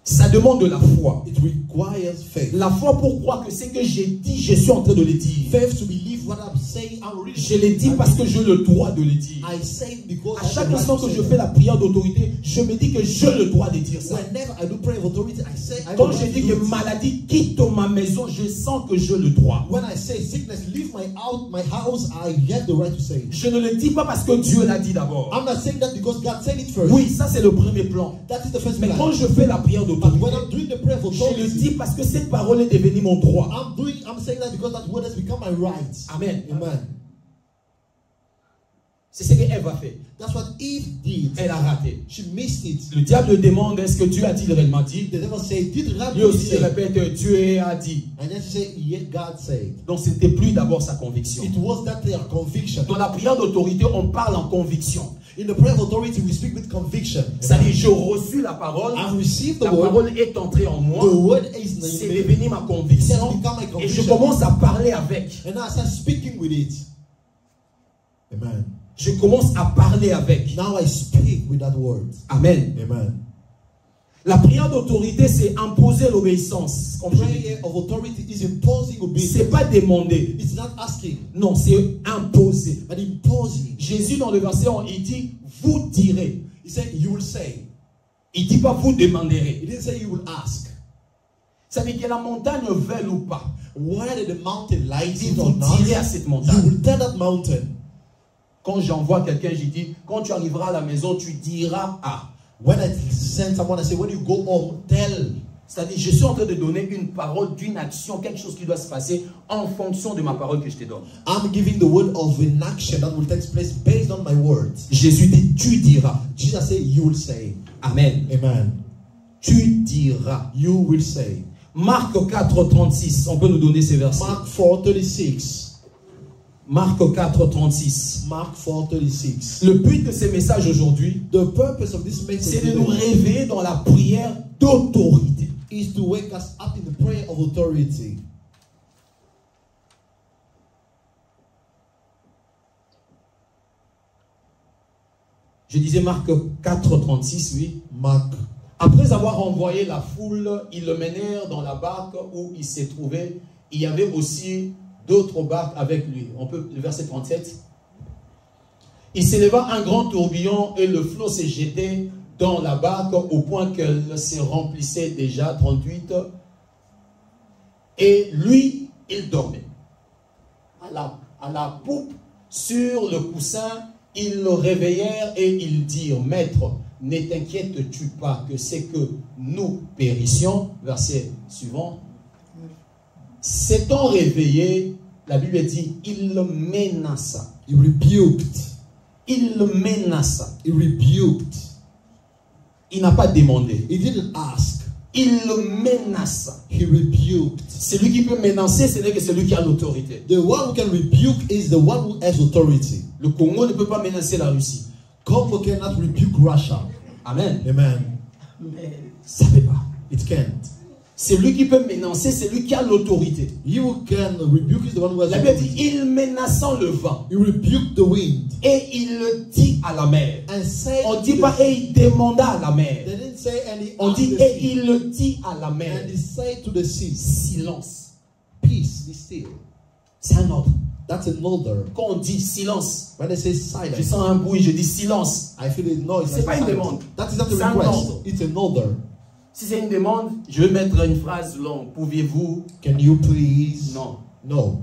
Ça demande de la foi. It requires faith. La foi pour croire que ce que j'ai dit, je suis en train de le dire. Faith to believe what I'm saying. I'm really Je l'ai dit parce que j'ai le droit de le dire. I say it because À I chaque have the instant right que to je say fais it. la prière d'autorité, je me dis que j'ai le droit de dire ça. Whenever I do prayer of authority, I say I Quand have the je right dis to que do it. maladie quitte ma maison, je sens que j'ai le droit. When I say sickness, leave my house, I have the right to say it. Je ne le dis pas parce que Dieu l'a dit d'abord. I'm not saying that because God said it first. Oui, ça c'est le premier plan. That is the first Mais plan. quand je fais la prière But d'autorité, when I'm doing the prayer of je le authority, dis parce que cette parole est devenue mon droit. I'm saying that because that word has become my right. Amen. Amen. C'est ce qu'Ève a fait. That's what Eve did. Elle a raté. She missed it. Le diable demande, est-ce que Dieu a-t-il réellement dit? The devil said, did God Lui aussi say? répète, Dieu a dit. And then she said, yeah, God said. Donc ce n'était plus d'abord sa conviction. It was that their conviction. Dans la prière d'autorité, on parle en conviction. In the prayer of authority, we speak with conviction. Ça dit, j'ai reçu la parole, I received the la word. parole est entrée en moi, The word is c'est in me. devenu ma conviction, It has become my et je conviction. commence à parler avec. And now I start speaking with it. Amen. Je commence à parler avec. Now I speak with that word. Amen. Amen. La prière d'autorité, c'est imposer l'obéissance. Comme je l'ai dit. Prayer of authority is imposing obedience. C'est pas demander. It's not asking, Non, c'est imposer. but imposing. Jésus, dans le verset, il dit, vous direz. He said, you will say. Il dit pas, vous demanderez. He didn't say you will ask. Ça veut dire que la montagne veuille ou pas. Whether the mountain Il lies dit, it or vous not, direz à cette you montagne. will tell that mountain. Quand j'envoie quelqu'un, je dis, quand tu arriveras à la maison, tu diras à. When I send someone, I say, when you go home, tell. C'est-à-dire, je suis en train de donner une parole, d'une action, quelque chose qui doit se passer en fonction de ma parole que je te donne. I'm giving the word of an action that will take place based on my words. Jésus dit, tu diras. Jesus said, you will say. Amen. Amen. Tu diras. You will say. Marc 4, 36. On peut nous donner ces versets. Mark 4:36. Marc 4, 36. Mark 4:36. Le but de ces messages aujourd'hui, The purpose of this message c'est de nous today réveiller dans la prière d'autorité. is to wake us up in the prayer of authority. Je disais Marc 4, 36, oui. Mark. Après avoir envoyé la foule, ils le menèrent dans la barque où il s'est trouvé. Il y avait aussi d'autres barques avec lui. On peut, le verset 37. Il s'éleva un grand tourbillon et le flot s'est jeté dans la barque au point qu'elle se remplissait déjà, 38. Et lui, il dormait. À la poupe, sur le coussin, ils le réveillèrent et ils dirent, Maître, ne t'inquiètes-tu pas que c'est que nous périssions? Verset suivant. S'étant réveillé, la Bible dit, il le menaça. He rebuked. Il le menaça. He rebuked. Il n'a pas demandé. He didn't ask. Il le menaça. He rebuked. Celui qui peut menacer, ce n'est que celui qui a l'autorité. The one who can rebuke is the one who has authority. Le Congo ne peut pas menacer la Russie. Congo cannot rebuke Russia. Amen. Amen. Mais ça ne peut pas. It can't. Celui qui peut menacer, c'est lui qui a l'autorité. You who can rebuke is the one who has La Bible dit, authority. il menaçant le vent. He rebuked the wind Et il le dit à la mer. and said. On ne to dit the pas, et il demanda à la mer. They didn't say and he On asked dit, the et sea. il le dit à la mer. And he said to the sea, Silence. peace, be still. C'est un ordre. That's an order. Quand on dit silence, When they say je silence, sens un bruit, je dis silence. I feel a noise. C'est pas une silence. demande. That is not C'est a un request. ordre. It's an order. Si c'est une demande, je vais mettre une phrase longue. Pouviez-vous? Can you please? Non. No.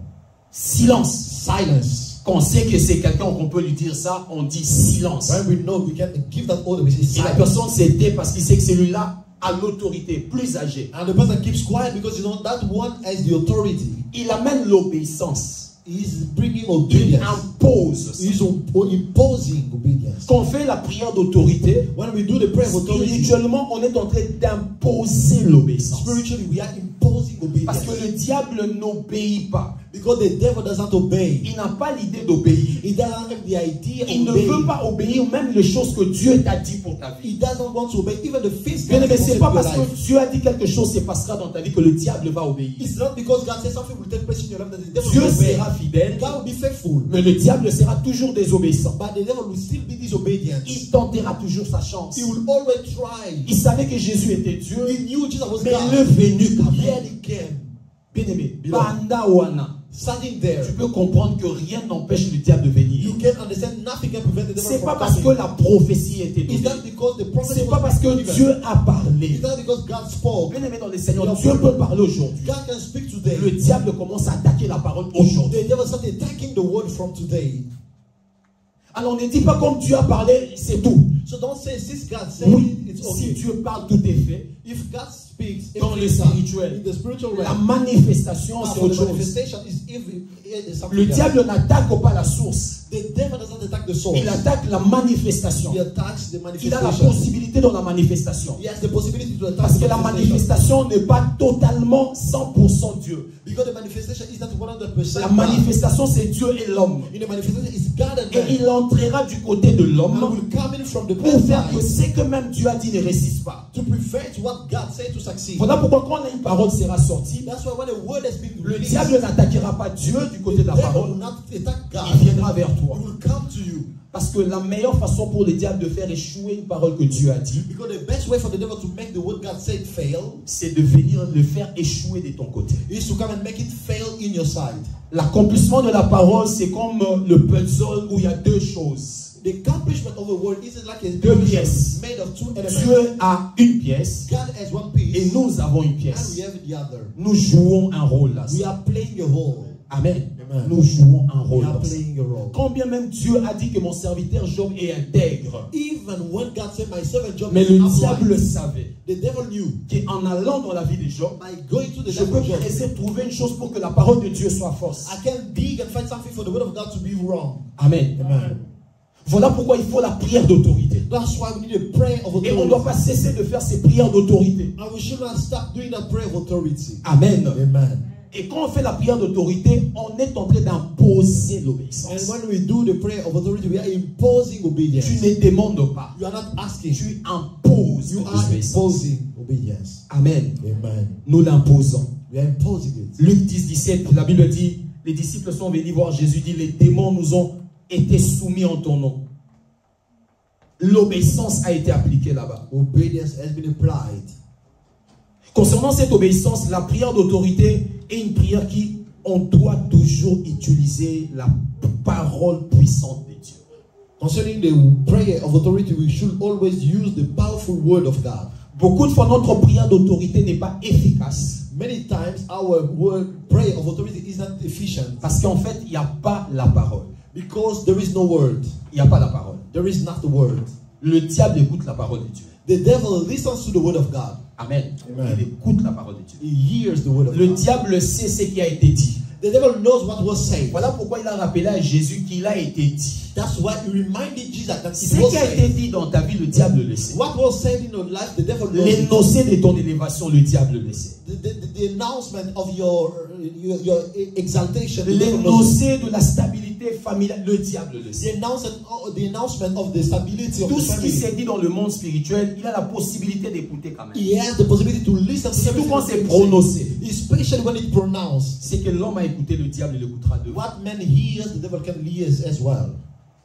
Silence. Silence. Quand on sait que c'est quelqu'un qu'on peut lui dire ça, on dit silence. When we know we can give that order, we say Et la silence. personne s'est tait parce qu'il sait que celui-là a l'autorité, plus âgé. And the person keeps quiet because you know that one has the authority. Il amène l'obéissance. He's bringing Il obedience. impose. He's imposing obedience. Quand on fait la prière d'autorité, When we do the prayer of authority, spirituellement, on est en train d'imposer l'obéissance. spiritually we are imposing Parce obedience. que le diable n'obéit pas. Because the devil does not obey. Il n'a pas l'idée d'obéir. He doesn't have the idea Il of ne veut obeying. pas obéir même les choses que Dieu t'a dit pour ta vie. He doesn't want to obey even the things Bien God aimé, has c'est said pas in your parce life. que Dieu a dit quelque chose, c'est passera dans ta vie que le diable va obéir. It's not because God says something will take place in your life that the devil Dieu will obey. sera fidèle, God will be faithful. mais le diable sera toujours désobéissant. But the devil will still be disobedient. Il tentera toujours sa chance. He will always try. Il savait que Jésus était Dieu, He knew Jesus was mais God. il est venu quand Yet même. he came. Bien aimé, Beloved. Banda Wana, Standing there. tu peux comprendre que rien n'empêche le diable de venir. You can understand nothing can prevent the devil C'est pas from parce que coming. la prophétie était It's donnée. not because the prophet C'est was pas parce que given. Dieu a parlé. It's not because God spoke. Bien aimé dans les Seigneurs, Dieu peut parler aujourd'hui. God can speak today. Le diable commence à attaquer la parole aujourd'hui. The devil started attacking the word from today. Alors ne dis pas comme Dieu a parlé, c'est tout. So don't say, since God said Oui, it's si okay. Dieu parle, tout est fait. If God speaks, Dans le everything is done. spirituel, In the spiritual la realm, manifestation, c'est for autre the chose. manifestation is something Le else. diable n'attaque pas la source. The devil doesn't attack the source. Il attaque la manifestation. He attacks the Il a la manifestation. possibilité dans la manifestation. He has the possibility to attack Parce the que la manifestation n'est pas totalement 100% Dieu. Because the manifestation is not 100% La God. manifestation, c'est Dieu et l'homme. In the manifestation is God and Et man. il entrera du côté de And l'homme will come in from the pour best faire que side ce que même Dieu a dit ne résiste pas. to prevent what God said to succeed. Voilà pourquoi quand une parole sera sortie, That's why when a word has been le released, diable n'attaquera pas Dieu du côté de la the devil parole. will not attack God. Il viendra vers toi. He will come to you. Parce que la meilleure façon pour le diable de faire échouer une parole que Dieu a dit, Because the best way for the devil to make the word God said fail c'est de venir le faire échouer de ton côté. is to come and make it fail in your side. L'accomplissement de la parole, c'est comme le puzzle où il y a deux choses. The accomplishment of a word isn't like a Deux puzzle pièces. made of two elements. Dieu a une pièce God has one piece et nous avons une and pièce. we have the other. Nous jouons un rôle là. We are playing a role. Amen. Amen. Nous jouons un We rôle are dans ça. playing a role. Quand bien même Dieu a dit que mon serviteur Job est intègre, Even when God said, my servant Job mais is le upright, diable le savait, the devil knew qu'en allant dans la vie de Job, by going to the je life peux of Job, essayer de trouver une chose pour que la parole de Dieu soit force. I can dig and find something for the word of God to be wrong. Amen. Amen. Voilà pourquoi il faut la prière d'autorité. That's why we need a prayer of Et on ne authority. doit pas cesser de faire ces prières d'autorité. And we should not stop doing that prayer of authority. Amen. Amen. Et quand on fait la prière d'autorité, on est en train d'imposer And l'obéissance. when we do the prayer of authority, we are imposing obedience. Tu ne demandes pas, You are not asking. tu imposes You are l'obéissance. imposing obedience. Amen. Amen. Nous l'imposons. We are imposing it. Luc 10, 17, la Bible dit, les disciples sont venus voir Jésus, dit, les démons nous ont été soumis en ton nom. L'obéissance a été appliquée là-bas. Obedience has been applied. Concernant cette obéissance, la prière d'autorité est une prière qui, on doit toujours utiliser la parole puissante de Dieu. Concerning the prayer of authority, we should always use the powerful word of God. Beaucoup de fois, notre prière d'autorité n'est pas efficace. Many times our word prayer of authority is not efficient Parce qu'en fait, il n'y a pas la parole. because there is no word. Il n'y a pas la parole. There is not the word. Le diable écoute la parole de Dieu. The devil listens to the word of God. Amen. Amen. Il écoute la parole de Dieu. He hears the word of Le God. diable sait ce qui a été dit. The devil knows what was said. Voilà pourquoi il a rappelé à Jésus qu'il a été dit. That's why he reminded Jesus that Ce it was qui a été said. dit dans ta vie, le diable le sait. What was said in your life, the devil knows. it. L'énoncé de ton élévation, le diable le sait. The announcement of your exaltation, the devil knows. it. L'énoncé de la stabilité familiale, le diable le sait. The announcement of the stability of Tout the ce qui family. s'est dit dans le monde spirituel, il a la possibilité d'écouter quand même. He has the possibility to listen to Surtout everything quand that c'est is prononcé. said. Especially when it's pronounced. C'est que l'homme a écouté le diable, il écoutera de What man hears, the devil can hear as well.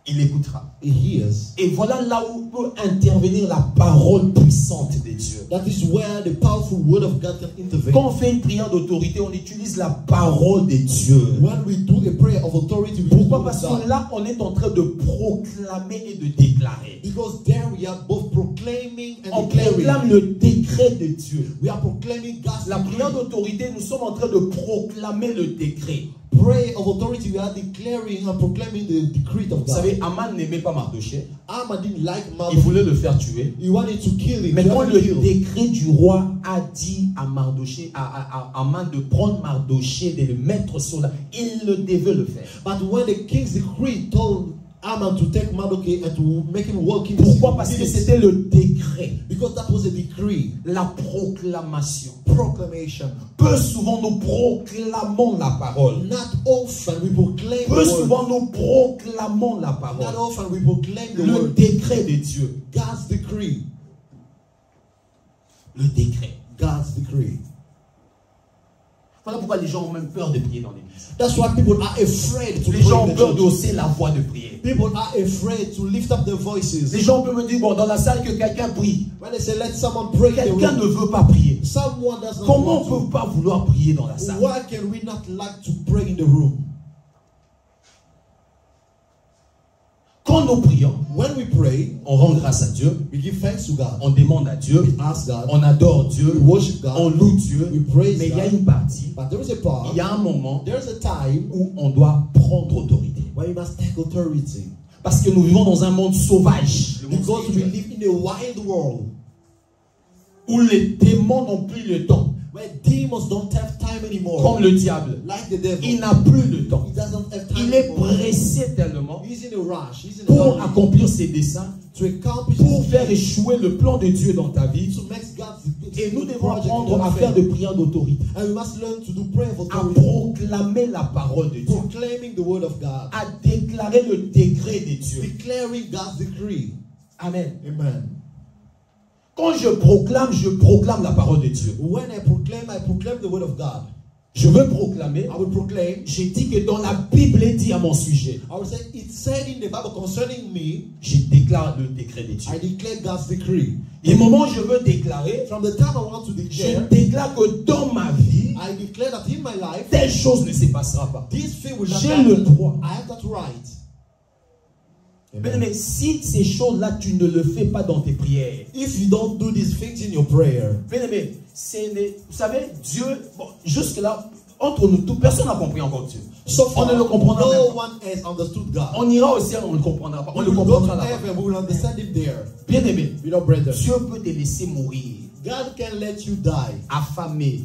Il écoutera. He hears. Et voilà là où peut intervenir la parole puissante de Dieu. That is where the powerful word of God can intervene. Quand on fait une prière d'autorité, on utilise la parole de Dieu. When we do a prayer of authority, we Pourquoi? do Parce that. que là, on est en train de proclamer et de déclarer. Because there we are both proclaiming and On declaring. proclame le décret de Dieu. We are proclaiming God's La prière decree. d'autorité, nous sommes en train de proclamer le décret. Prayer of authority, we are declaring and proclaiming the decree of Vous God. savez, Aman n'aimait pas Mardochée. Haman didn't like Il Marduk. voulait le faire tuer. He wanted to kill him. Mais to quand have le him killed. décret du roi a dit à Mardochée, à Aman de prendre Mardochée, de le mettre sur la... Il le devait le faire. But when the king's decree told Haman to take Mardochée and to make him walk in the Pourquoi? Parce que city, c'était le décret, because that was a decree, la proclamation. proclamation. Peu souvent nous proclamons la parole. Not often we proclaim Peu the word. souvent nous proclamons la Not parole. often we proclaim the Le word. décret de Dieu. God's decree. Le décret. God's decree. Voilà pourquoi les gens ont même peur de prier dans l'église. That's why people are afraid to Les pray gens in ont the peur church. d'hausser la voix de prier. People are afraid to lift up their voices. Les gens peuvent me dire, bon, dans la salle que quelqu'un prie. When they say let someone pray in the Quelqu'un ne room, veut pas prier. someone does not Comment on want ne peut pas vouloir prier dans la to. salle? Why can we not like to pray in the room? Quand nous prions, When we pray, on rend grâce à Dieu, we give thanks to God. on demande à Dieu, We ask God. on adore Dieu, We worship on God. loue Dieu. We praise Mais il y a God. une partie, But there is a part, il y a un moment there is a time où on doit prendre autorité. where you must take authority. Parce que nous vivons dans un monde sauvage. Le monde Because we spirituel, live in a wild world où les démons n'ont plus le temps. where demons don't have time anymore. Comme le diable. Like the devil. Il n'a plus le temps. He doesn't have time Il est anymore. pressé tellement He's in a rush. He's in a pour hurry accomplir ses desseins, to accomplish pour his faire échouer le plan de Dieu dans ta vie. to make God's Et nous devons project apprendre à faire des prières d'autorité, And we must learn to do prayer of à authority, proclamer la parole de Dieu, proclaiming the word of God, à déclarer le décret de Dieu. declaring God's decree. Amen. Amen. Quand je proclame la parole de Dieu. When I proclaim the word of God. Je veux proclamer. I will proclaim. J'ai dit que dans la Bible est dit à mon sujet. I will say it said in the Bible concerning me. Je déclare le décret de Dieu. I declare God's decree. Et au moment où je veux déclarer, From the time I want to je declare, déclare que dans ma vie, I declare that in my life, telle chose ne se passera pas. this thing will not J'ai happen. le droit. I have that right. Mais si ces choses-là, tu ne le fais pas dans tes prières. If you don't do these things in your prayer, Bien-aimé, vous savez, Dieu, bon, jusque-là, entre nous, toute personne n'a compris encore Dieu. so far, On ne le comprendra no même pas. one has understood God. On ira au ciel, on ne le comprendra pas. On We le will go comprendra to là-bas. heaven, we will understand him there. Bien-aimé, Beloved brethren, Dieu peut te laisser mourir, God can let you die, affamé,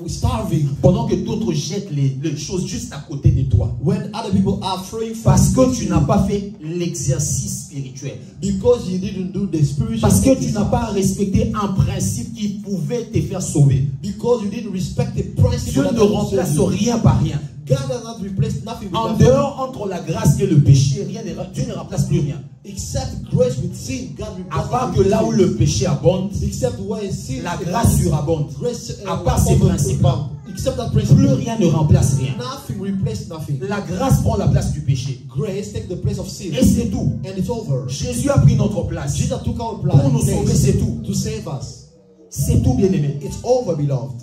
starving, pendant que d'autres jettent les choses juste à côté de toi. when other people are throwing Parce food que tu n'as pas fait l'exercice spirituel. because you didn't do the spiritual Parce que tu exercise. n'as pas respecté un principe qui pouvait te faire sauver. Because you didn't respect the principle Dieu that ne God remplace said you. rien par rien. God has not replaced nothing with En nothing. dehors, entre la grâce et le péché, Dieu ne remplace plus rien. Except grace with sin, God À replaces part it que with là sin. où le péché abonde, Except where sin la grâce surabonde. grace, À part ces principes-là, except that plus principle, rien ne remplace rien. nothing replaces nothing. La grâce prend la place du péché. Grace takes the place of sin, Et c'est tout. and it's over. Jésus a pris notre place. Jesus took our Pour nous place sauver, c'est tout. to save us. C'est tout, bien-aimé. It's over, beloved.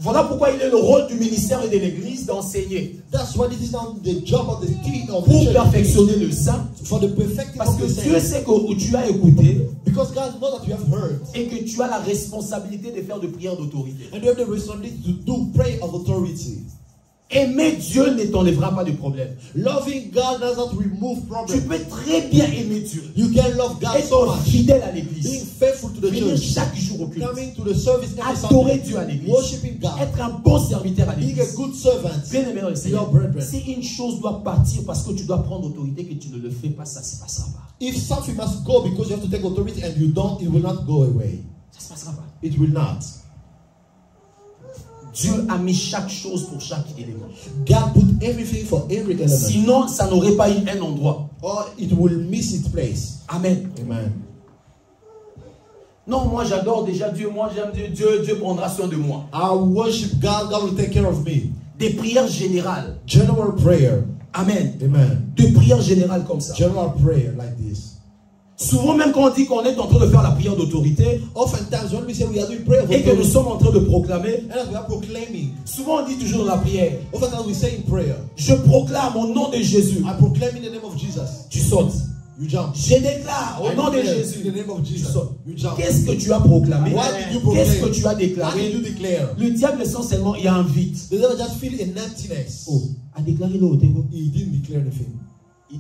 Voilà pourquoi il est le rôle du ministère et de l'Église d'enseigner. That's why this is now the job of the king of the Pour church, perfectionner le saint. for the perfecting Parce of que the Dieu saints. sait que tu as écouté Because God knows that you have heard, et que tu as la responsabilité de faire de prières d'autorité. and you have the responsibility to do prayer of authority. Aimer Dieu ne t'enlèvera pas de problème. Loving God does not remove Tu problems. peux très bien aimer Dieu. You can love God so Être much. fidèle à Being l'église. faithful to the Venir church. chaque jour au culte. Coming to the service every Adorer Sunday. Dieu à l'église. Worshiping God. Être un bon serviteur à Being a l'église. good servant. Bien aimé dans le Seigneur. Your brethren. Si une chose doit partir parce que tu dois prendre autorité, que tu ne le fais pas, ça ne se passera pas. If something must go because you have to take authority and you don't, it will not go away. Ça ne se passera pas. It will not. Dieu a mis chaque chose pour chaque élément. God put everything for every element. Sinon, ça n'aurait pas eu un endroit. Or it will miss its place. Amen. Amen. Non, moi j'adore déjà Dieu. Moi j'aime Dieu. Dieu prendra soin de moi. I worship God. God will take care of me. Des prières générales. General prayer. Amen. Amen. Des prières générales comme ça. General prayer like this. Souvent, même quand on dit qu'on est en train de faire la prière d'autorité Oftentimes when we say we are doing prayer of et que nous authority, sommes en train de proclamer, and as we are proclaiming, souvent on dit toujours dans la prière, oftentimes we say in prayer, je proclame au nom de Jésus. I proclaim in the name of Jesus. Tu sautes. You jump. Je déclare au I nom de declare Jésus. in the name of Tu Jesus. sautes. You jump. Qu'est-ce que tu as proclamé? What did you proclaim? Qu'est-ce que tu as What did you déclaré? declare? Le diable essentiellement, il y a un vide. The devil just feel an emptiness. Oh, a déclaré le haut. He didn't declare anything.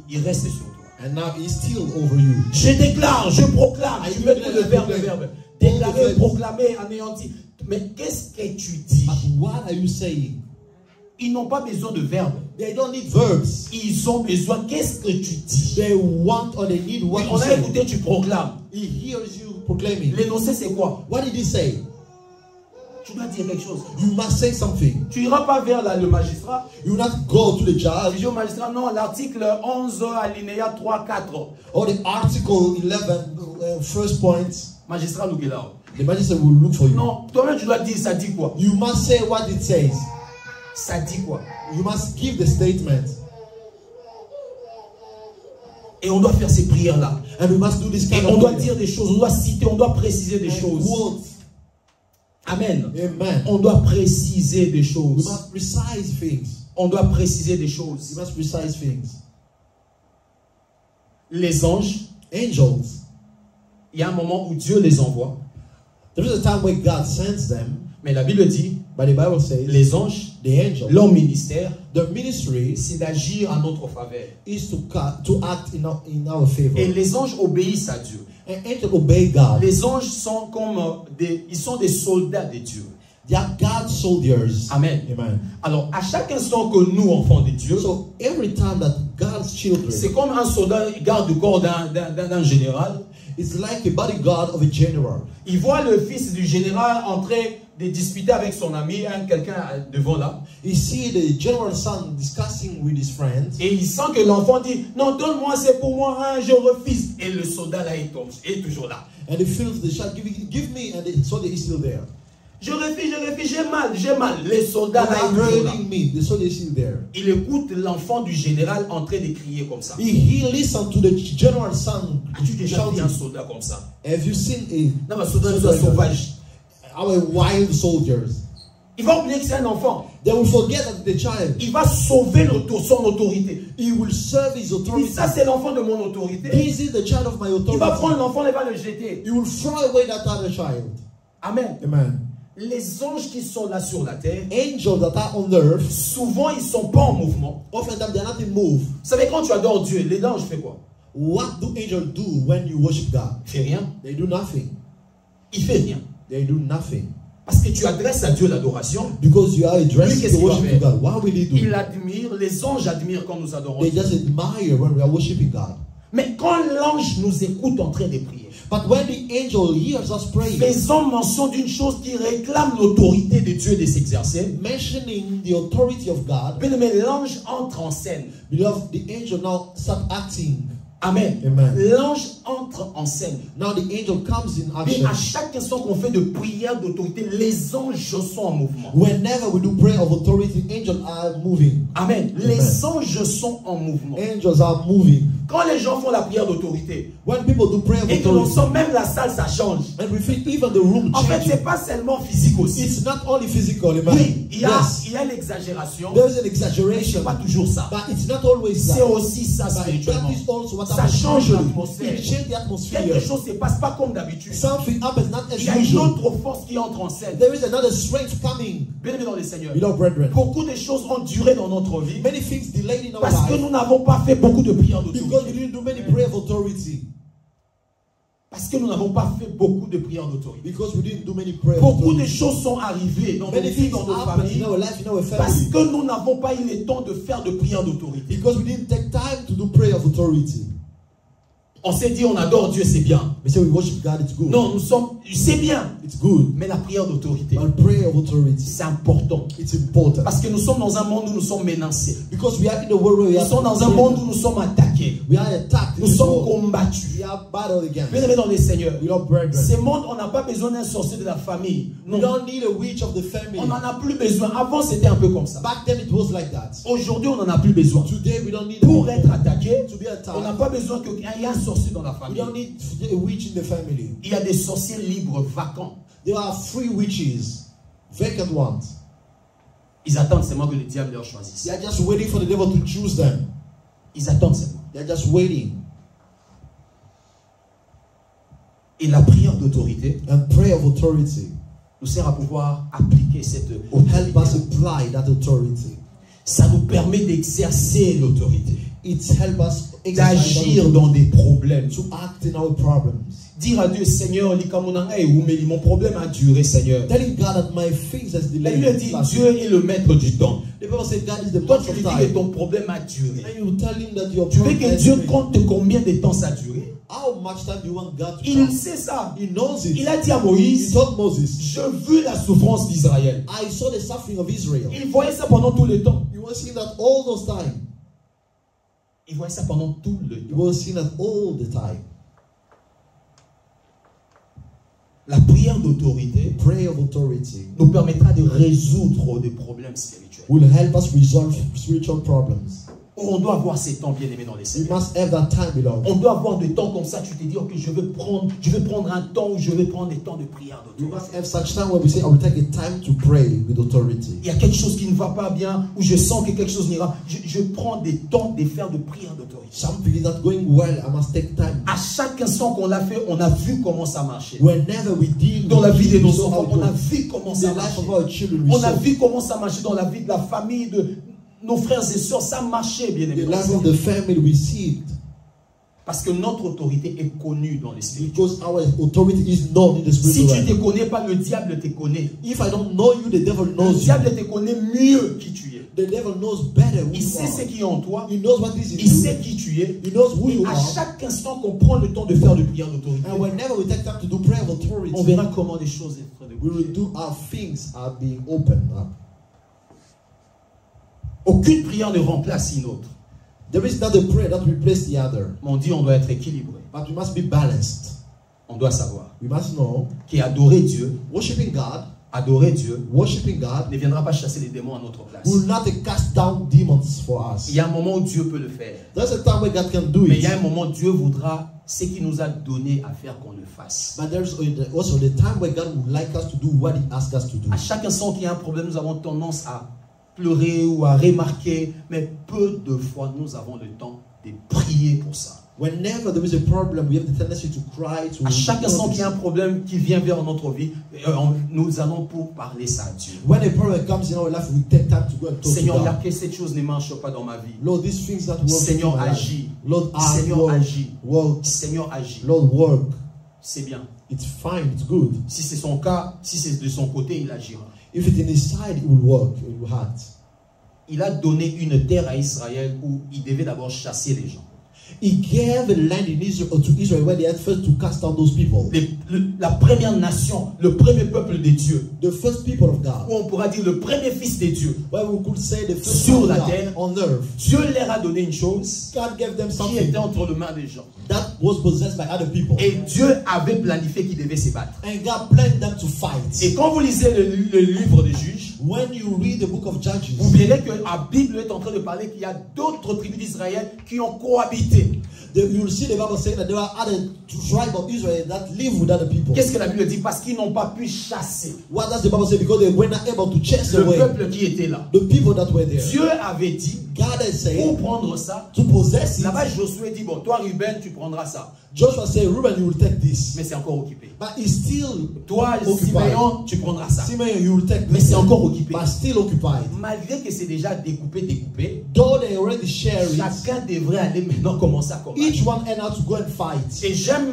Il reste sur toi. And now he's still over you. Je déclare, je proclame. I Tu mets tout declare, le verbe, I le declare. verbe. All the Déclarer, verbs. proclamer, anéantir. Mais qu'est-ce que tu dis? But what are you saying? Ils n'ont pas besoin de verbes. They don't need verbs. Ils ont besoin. Qu'est-ce que tu dis? They want or they need what Oui, you on a say. écouté, tu proclames. He hears you proclaiming. L'énoncé, c'est quoi? What did he say? Tu dois dire quelque chose. You must say something. Tu n'iras pas vers le magistrat. You will not go to the Tu judge dis au magistrat, non, l'article 11, alinéa 3, 4. or the article 11, first point. Magistrat Louguelao. The magistrate will look for you. Non, toi-même, tu dois dire, ça dit quoi? You must say what it says. Ça dit quoi? You must give the statement. Et on doit faire ces prières-là. And we must do this Et kind on of doit prayer. dire des choses, on doit citer, on doit préciser des And choses. quote. Amen. Amen. On doit préciser des We choses. must precise things. On doit préciser des We choses. must precise things. Les anges, Angels. il y a un moment où Dieu les envoie. There is a time when God sends them, Mais la Bible dit, but the Bible says les anges, the angel, leur ministère, the ministry c'est d'agir en notre faveur. is to act in our favor. Et les anges obéissent à Dieu. And angels obey God. Les anges sont comme ils sont des soldats de Dieu. They are God's soldiers. Amen. Amen. Alors, à chaque instant que nous, enfants de Dieu, So every time that God's children, c'est comme un soldat garde-corps d'un général. it's like a bodyguard of a general. Il voit le fils du général en train de discuter avec son ami, quelqu'un devant là. You see the general's son discussing with his friends. Et il sent que l'enfant dit, non, donne-moi, c'est pour moi, hein, je refuse. Et le soldat là, il tombe, il est toujours là. And he feels the child, give me, and the soldier is still there. Je refuse, j'ai mal. Les soldats là, Without ils sont là. hurting me, the soldier is still there. Il écoute l'enfant du général en train de crier comme ça. He listened to the general's son As-tu déjà vu shouting. un soldat comme ça? Have you seen Non, un soldat sauvage. our wild soldiers? Il va oublier que c'est un enfant. They will forget that the child. Il va sauver son autorité. He will serve his Il dit, authority. ça c'est l'enfant de mon autorité. This is the child of my Il va prendre authority. l'enfant et va le jeter. He will throw away that other child. Amen. Amen. Les anges qui sont là sur la terre, Angels that are on earth, souvent ils ne sont pas en mouvement. oftentimes they are not in move. Vous savez, quand tu adores Dieu, les anges font quoi? What do angels do when you worship God? Il fait rien. They do nothing. Il fait rien. They do nothing. Parce que tu adresses à Dieu l'adoration. Because you are Lui, addressing qu'est-ce the qu'il va worship to faire? God. What will he do? Il admire, les anges admirent quand nous adorons They Dieu. just admire when we are worshiping God. Mais quand l'ange nous écoute en train de prier, But when the angel hears us praying, faisons mention d'une chose qui réclame l'autorité de Dieu de s'exercer. mentioning the authority of God, Bien aimé, l'ange entre en scène. beloved, the angel now start acting. Amen. Amen. L'ange entre en scène. Now the angel comes in Mais action. à chaque instant qu'on fait de prière d'autorité, les anges sont en mouvement. Whenever we do prayer of authority, angels are moving. Amen. Les anges sont en mouvement. Angels are moving. Quand les gens font la prière d'autorité, When people do prayer of et que l'on authority, sent même la salle, ça change. and we feel even the room En fait, changing. c'est pas seulement physique aussi. It's not only physical, amen. Oui, il y Yes, a l'exagération, there is an mais exaggeration, c'est pas toujours ça. but it's not always C'est that. aussi ça But that spirituellement. is also what Ça happens change spiritually. l'atmosphère. It changes the Quelque atmosphere. chose ne se passe pas comme d'habitude. Something happens not as Il y a une usual. autre force qui entre en scène. There is another strength coming. Bien aimé dans le Seigneur. Beloved brethren, Beaucoup de choses ont duré dans notre vie many things delayed in our parce que life nous n'avons pas fait beaucoup de prières because we d'autorité. didn't do many prayer of authority. Parce que nous n'avons pas fait beaucoup de prières d'autorité. Because we didn't do many prayer of Beaucoup de authority. choses sont arrivées dans nos Many vies, things dans nos happened in familles, our life, in our parce family. que nous n'avons pas eu le temps de faire de prières d'autorité. Because we didn't take time to do prayer of authority. On s'est dit, on adore Dieu, c'est bien. We say we worship God, it's good. Non, c'est bien. It's good. Mais la prière d'autorité, But prayer of authority, c'est important. it's important. Parce que nous sommes dans un monde où nous sommes menacés. Because we are in a world where we Nous are sommes dans un monde où nous sommes attaqués. we are attacked. in Nous this sommes world. combattus. We are battled against. Bien aimé dans les Seigneurs. Beloved brethren, Ces mondes, on n'a pas besoin d'un sorcier de la famille. we Non. don't need a witch of the family. On n'en a plus besoin. Avant, c'était un peu comme ça. Back then it was like that. Aujourd'hui, on n'en a plus besoin. Today we don't need Pour être attaqué, to be on n'a attacked. pas besoin qu'il y ait un sorcier dans la We famille. don't need a witch in the family. Il y a des sorciers libres, vacants. There are free witches, vacant ones. Ils attendent seulement que le diable leur choisisse. They are just waiting for the devil to choose them. Ils attendent seulement. They are just waiting. Et la prière d'autorité And prayer of authority nous sert à pouvoir appliquer cette help autorité. us apply that authority. Ça nous permet d'exercer l'autorité, It helps us exercise d'agir our dans des problèmes. to act in our problems. Dire à Dieu, Seigneur, mon problème a duré, Seigneur. Telling God that my things has La delayed. Bible dit, Dieu est le maître du temps. The Bible says God is the Toi, master tu lui of dis que time. ton problème a duré. And you tell him that your Tu veux problem que has Dieu delayed. compte combien de temps ça a duré? How much time do you want God to Il count? sait ça. He knows it. Il a dit à He Moïse, told Moses, je vis la souffrance d'Israël. I saw the suffering of Israel. Il voyait ça pendant tout le temps. He was seeing that all those time. Il voyait ça pendant tout le He temps. was seeing that all the time. La prière d'autorité Prayer of authority nous permettra de résoudre des problèmes spirituels. will help us resolve spiritual problems. On doit avoir ces temps bien aimés dans les You Seigneurs. must have that time, beloved. On doit avoir des temps comme ça. Tu te dis, ok, je vais prendre un temps où je vais prendre des temps de prière You d'autorité. must have such time when we say, I will take a time to pray with authority. Il y a quelque chose qui ne va pas bien, où je sens que quelque chose n'ira. Je prends des temps de faire de prière d'autorité. Something is not going well, I must take time. À chaque instant qu'on l'a fait, on a vu comment ça marchait. Whenever we deal Dans la vie de with nos so enfants, how on a it goes. vu comment In ça the life marchait. of our children, we On a saw. vu comment ça marchait dans la vie de la famille, de nos frères et sœurs. Ça marchait, bien The évidemment. life of the family, we see it. Parce que notre autorité est connue dans l'esprit. Because our authority is known in the Si spiritual tu ne te realm. connais pas, le diable te connaît. If I don't know you, the devil Le knows you. diable te connaît mieux qui tu es. The devil knows better who Il you sait ce are. qui est en toi. He knows what is in Il you. sait qui tu es. He knows who Et you à are. chaque instant qu'on prend le temps de faire de prière d'autorité, And whenever we take time to do prayer of on authority, verra comment les choses sont en train de we will bouger. do our things are being opened up. Aucune prière ne remplace une autre. There is not a prayer that replaces the other, Mais on dit on doit être équilibré. but we must be balanced. On doit savoir We must know qu'adorer Dieu, worshiping God, adorer Dieu, worshiping God ne viendra pas chasser les démons à notre place. will not cast down demons for us. Il y a un moment où Dieu peut le faire. There's a time where God can do Mais il y a it, un moment où Dieu voudra ce qu'il nous a donné à faire qu'on le fasse. but there's also the time where God would like us to do what He asked us to do. À chaque instant qu'il y a un problème, nous avons tendance à pleurer ou à remarquer, mais peu de fois nous avons le temps de prier pour ça. Whenever there is a problem, we have the tendency to cry, to À chaque instant qu'il y a un problème qui vient vers notre vie, nous allons pour parler ça à Dieu. when a problem comes in our life, we take time to go and talk Seigneur, to il y a God. que cette chose ne marche pas dans ma vie. Lord, these things that work. Seigneur, in my life. agis. Lord, act, Seigneur, work, agis. work. Seigneur, agis. Lord, work. C'est bien. It's fine, it's good. Si c'est son cas, si c'est de son côté, il agira. If it's in His side, it will work, it will act. Il a donné une terre à Israël où il devait d'abord chasser les gens. He gave a land in Israel to Israel where they had first to cast down those people. La première nation, le premier peuple de Dieu, The first people of God. ou on pourra dire le premier fils de Dieu. Where we could say the first Sur people la of God terre. on earth. Dieu leur a donné une chose God gave them qui something était entre les mains des gens. that was possessed by other people. Et Dieu avait planifié qu'ils devaient se battre. And God planned them to fight. Et quand vous lisez le livre des Juges, When you read the book of Judges, vous verrez que la Bible est en train de parler qu'il y a d'autres tribus d'Israël qui ont cohabité. you'll see the Bible saying that there are other tribes of Israel that live with other people. Qu'est-ce que la Bible dit? Parce qu'ils n'ont pas pu chasser What does the Bible say? Because they were not able to chase le away peuple qui était là. the people that were there. Dieu avait dit, God has said pour prendre ça, to possess it. là-bas Josué dit, bon, toi Ruben, tu prendras ça. Joshua said, Reuben, you will take this. Mais c'est encore occupé. But it's still Toi, occupied. Siméon, tu prendras ça. Simeon, you will take Mais this. c'est encore occupé. But still occupied. Malgré que c'est déjà découpé, Though they already share it, chacun devrait aller maintenant commencer à combattre. each one had out to go and fight. Et j'aime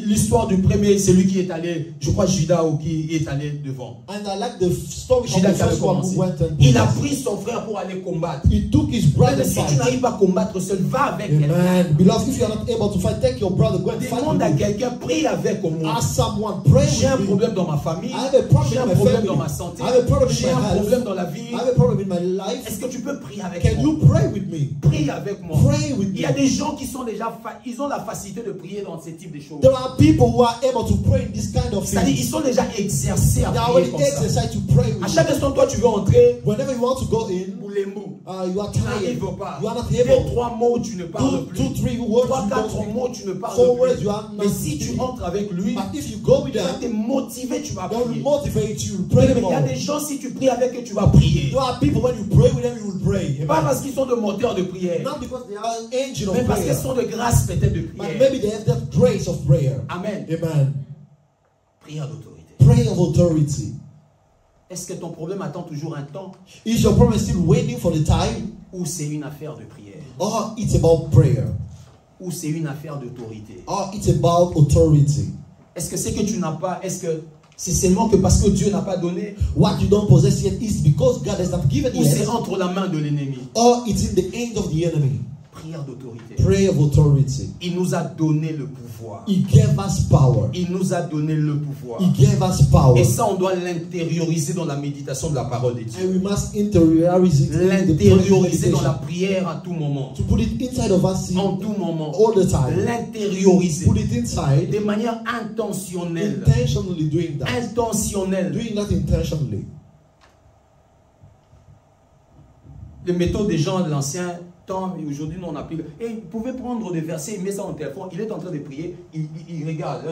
l'histoire du premier, celui qui est allé, je crois Judas ou qui est allé devant. And I like the story of Judas the qui avait first one commencé. who went and Il a possessed. pris son frère pour aller combattre. He took his brother Mais and si tu fight. n'arrives pas à combattre seul, va avec quelqu'un. Amen. Beloved, if you are not able to fight, take your brother, go and fight Demande à with him. quelqu'un, prie avec moi. Ask someone, pray J'ai un with me. problème dans ma famille. I have a problem J'ai un in my problème family. dans ma santé. I have a problem in J'ai my un health. problème dans la vie. I have a problem in my life. Est-ce que tu peux prier avec Can moi? you pray with me? Prie avec moi. Pray with Il y a me. des gens qui sont déjà, ils ont la facilité de prier dans ce type de choses. There are people who are able to pray in this kind of C'est-à-dire, ils things. sont déjà exercés à They are prier already comme ça. exercised to pray À with chaque you. instant, toi, tu veux entrer, Whenever you want to go in, Boulemou. you are Tu tired. n'arrives pas. You are not Deux, able. trois mots, tu ne parles plus. Two, three words, Trois, you quatre don't mots, tu ne parles Four words, plus. you are not Mais si tu speaking. entres avec lui, But if you go with tu vas them, te motiver, tu vas they will prier. motivate you, Mais pray il y a more. des gens, si tu pries avec eux, tu vas prier. There are people, when you pray with them, you will pray. Pas Amen. parce qu'ils sont de moteurs de prière, Not because they are an engine of mais parce qu'ils prayer, sont de grâce peut-être de but prière. maybe they have that grace of prayer. Amen. Amen. Prière d'autorité. Prayer of authority. Est-ce que ton problème attend toujours un temps Is your problem still waiting for the time? ou c'est une affaire de prière? Or it's about prayer? Ou c'est une affaire d'autorité? Or it's about authority? Est-ce que c'est que tu n'as pas, est-ce que c'est seulement que parce que Dieu n'a pas donné, What you don't possess yet is because God has not given ou c'est yet? entre la main de l'ennemi? Or it's in the hand of the enemy? Prière d'autorité. Prayer of authority. Il nous a donné le pouvoir. He gave us power. Il nous a donné le pouvoir. He gave us power. Et ça, on doit l'intérioriser dans la méditation de la parole de Dieu. And we must interiorize it in the L'intérioriser dans la meditation. prière à tout moment. To put it inside of us En tout moment. all the time. L'intérioriser. Put it inside. De manière intentionnelle. Intentionally doing that. Intentionnelle. Doing that intentionally. Les méthodes des gens de l'ancien, temps, mais aujourd'hui, nous, on a pris... Et il pouvait prendre des versets, il met ça en téléphone, il est en train de prier, il regarde,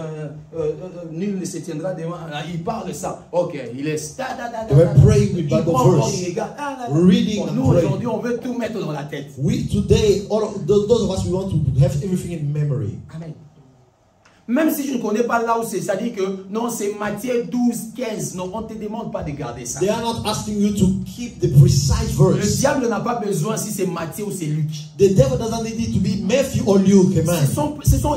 nul ne se tiendra devant, il parle ça, ok, il est... praying with Bible verse, il regarde, reading and nous, praying. aujourd'hui, on veut tout mettre dans la tête. We today, those of us, we want to have everything in memory. Amen. Même si je ne connais pas là où c'est, ça dit que non, c'est Matthieu 12, 15. Non, on ne te demande pas de garder ça. They are not asking you to keep the precise Le verse. diable n'a pas besoin si c'est Matthieu ou c'est Luc. The devil doesn't need it to be Matthew or Luke, amen.